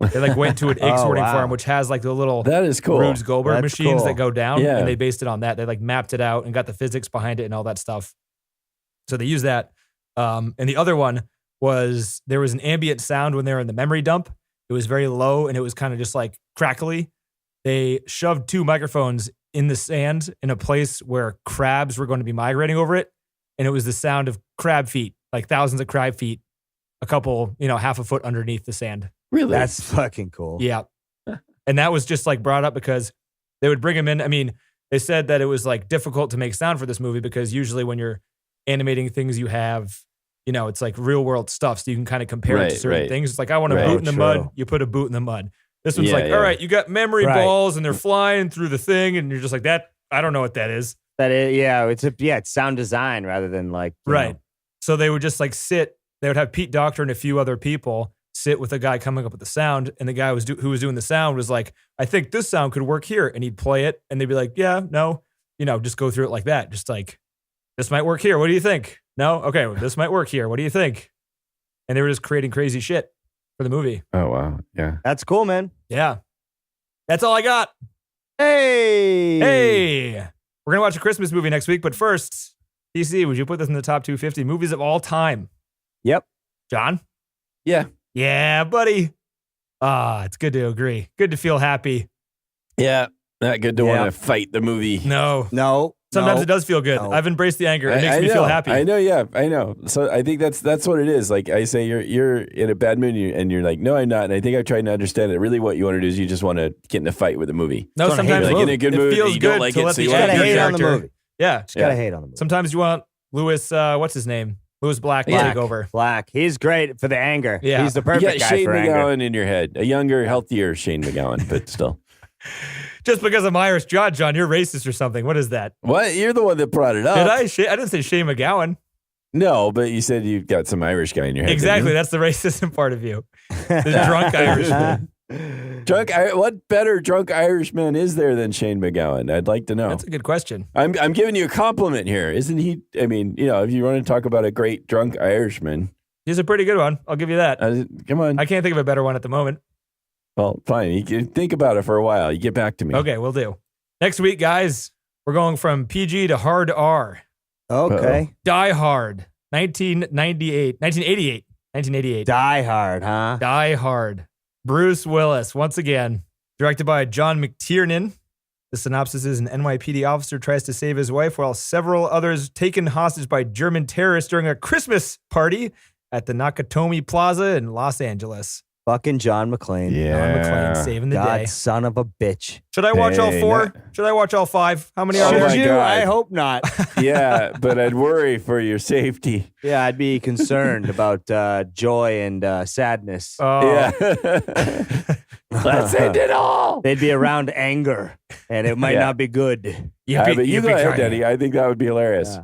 They like went to an egg Oh, sorting wow. farm, which has like the little That is cool. Rube Goldberg That's machines cool. that go down, Yeah. and they based it on that. They like mapped it out and got the physics behind it and all that stuff. So they used that. And the other one was there was an ambient sound when they were in the memory dump. It was very low and it was kind of just like crackly. They shoved two microphones in the sand in a place where crabs were going to be migrating over it. And it was the sound of crab feet, like thousands of crab feet, a couple, half a foot underneath the sand. Really? That's fucking cool. Yeah. And that was just like brought up because they would bring him in. I mean, they said that it was like difficult to make sound for this movie because usually when you're animating things, you have, it's like real world stuff. So you can kind of compare it to Right, certain right. things. It's like, I want a Right. boot in the True. mud. You put a boot in the mud. This one's Yeah, like, yeah. all right, you got memory Right. balls and they're flying through the thing. And you're just like, that, I don't know what that is. That is, it's sound design rather than like you Right. know. So they would just like sit, they would have Pete Docter and a few other people sit with a guy coming up with the sound. And the guy who was doing the sound was like, I think this sound could work here. And he'd play it and they'd be like, yeah, no, just go through it like that. Just like, this might work here. What do you think? No? Okay. Well, this might work here. What do you think? And they were just creating crazy shit for the movie. Oh, wow. Yeah. That's cool, man. Yeah. That's all I got. Hey. Hey, we're going to watch a Christmas movie next week. But first, DC, would you put this in the top 250 movies of all time? Yep. John? Yeah. Yeah, buddy. It's good to agree. Good to feel happy. Yeah. Not good to Yeah. want to fight the movie. No. No. Sometimes no. it does feel good. No. I've embraced the anger. It makes I me know, feel happy. I know. Yeah, I know. So I think that's what it is. Like I say, you're in a bad mood and you're like, no, I'm not. And I think I've tried to understand it. Really, what you want to do is you just want to get in a fight with the movie. No, Don't hate sometimes it. Like in a good it mood, feels and you don't good like to it, let so the you You want gotta to hate on the character- movie. Yeah. Just gotta Yeah. hate on the movie. Sometimes you want Lewis, what's his name? Lewis Black to take over. Black. He's great for the anger. Yeah. He's the You perfect got guy Shane for anger. McGowan in your head, a younger, healthier Shane McGowan, but still. Just because I'm Irish, John, you're racist or something. What is that? What? You're the one that brought it up. Did I? I didn't say Shane McGowan. No, but you said you've got some Irish guy in your head. Exactly. That's the racism part of you. The drunk Irishman. What better drunk Irishman is there than Shane McGowan? I'd like to know. That's a good question. I'm giving you a compliment here. Isn't he? I mean, if you want to talk about a great drunk Irishman. He's a pretty good one. I'll give you that. Come on. I can't think of a better one at the moment. Well, fine. You can think about it for a while. You get back to me. Okay, we'll do. Next week, guys, we're going from PG to hard R. Okay. Die Hard, 1988. Die Hard, huh? Die Hard. Bruce Willis, once again, directed by John McTiernan. The synopsis is an NYPD officer tries to save his wife while several others taken hostage by German terrorists during a Christmas party at the Nakatomi Plaza in Los Angeles. Fucking John McClane. John McClane saving the God, day. son of a bitch. Should I watch all 4? Should I watch all 5? How many are there? Should you? God. I hope not. Yeah, but I'd worry for your safety. Yeah, I'd be concerned about joy and sadness. Oh, Yeah. Let's end it all. They'd be around anger, and it might Yeah. not be good. But you go ahead, Denny. I think that would be hilarious. Yeah.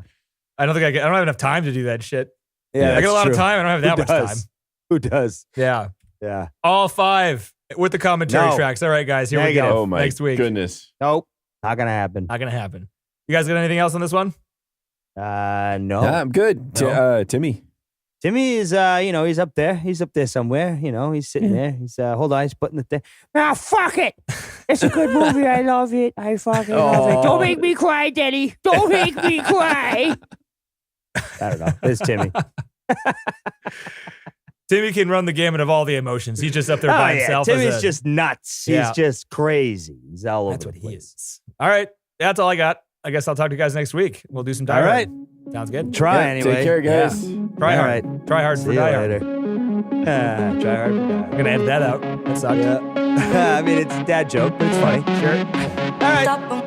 I don't think I don't have enough time to do that shit. Yeah, I got a lot that's of true. time. I don't have that Who much does? time. Who does? Yeah. Yeah. All 5 with the commentary No. tracks. All right, guys. Here Negative. we go. Oh my Next week. goodness. Nope. Not gonna happen. Not going to happen. You guys got anything else on this one? No. Yeah, I'm good. No. Timmy. Timmy is, he's up there. He's up there somewhere. He's sitting there. He's, hold on, he's putting it there. Ah, fuck it. It's a good movie. I love it. I fucking love it. Don't make me cry, Daddy. Don't make me cry. I don't know. It's Timmy. Timmy can run the gamut of all the emotions. He's just up there by himself. Timmy's just nuts. Yeah. He's just crazy. He's all over That's the what he place. is. All right. That's all I got. I guess I'll talk to you guys next week. We'll do some Die All Hard. right. Sounds good. Try Yeah, anyway. Take care, guys. Try All hard. right. Try hard See for you Die Hard. later. Try hard for Die I'm going to edit that out. That sucked. Hard. Yeah. I mean, it's a dad joke, but it's funny. Sure. All right.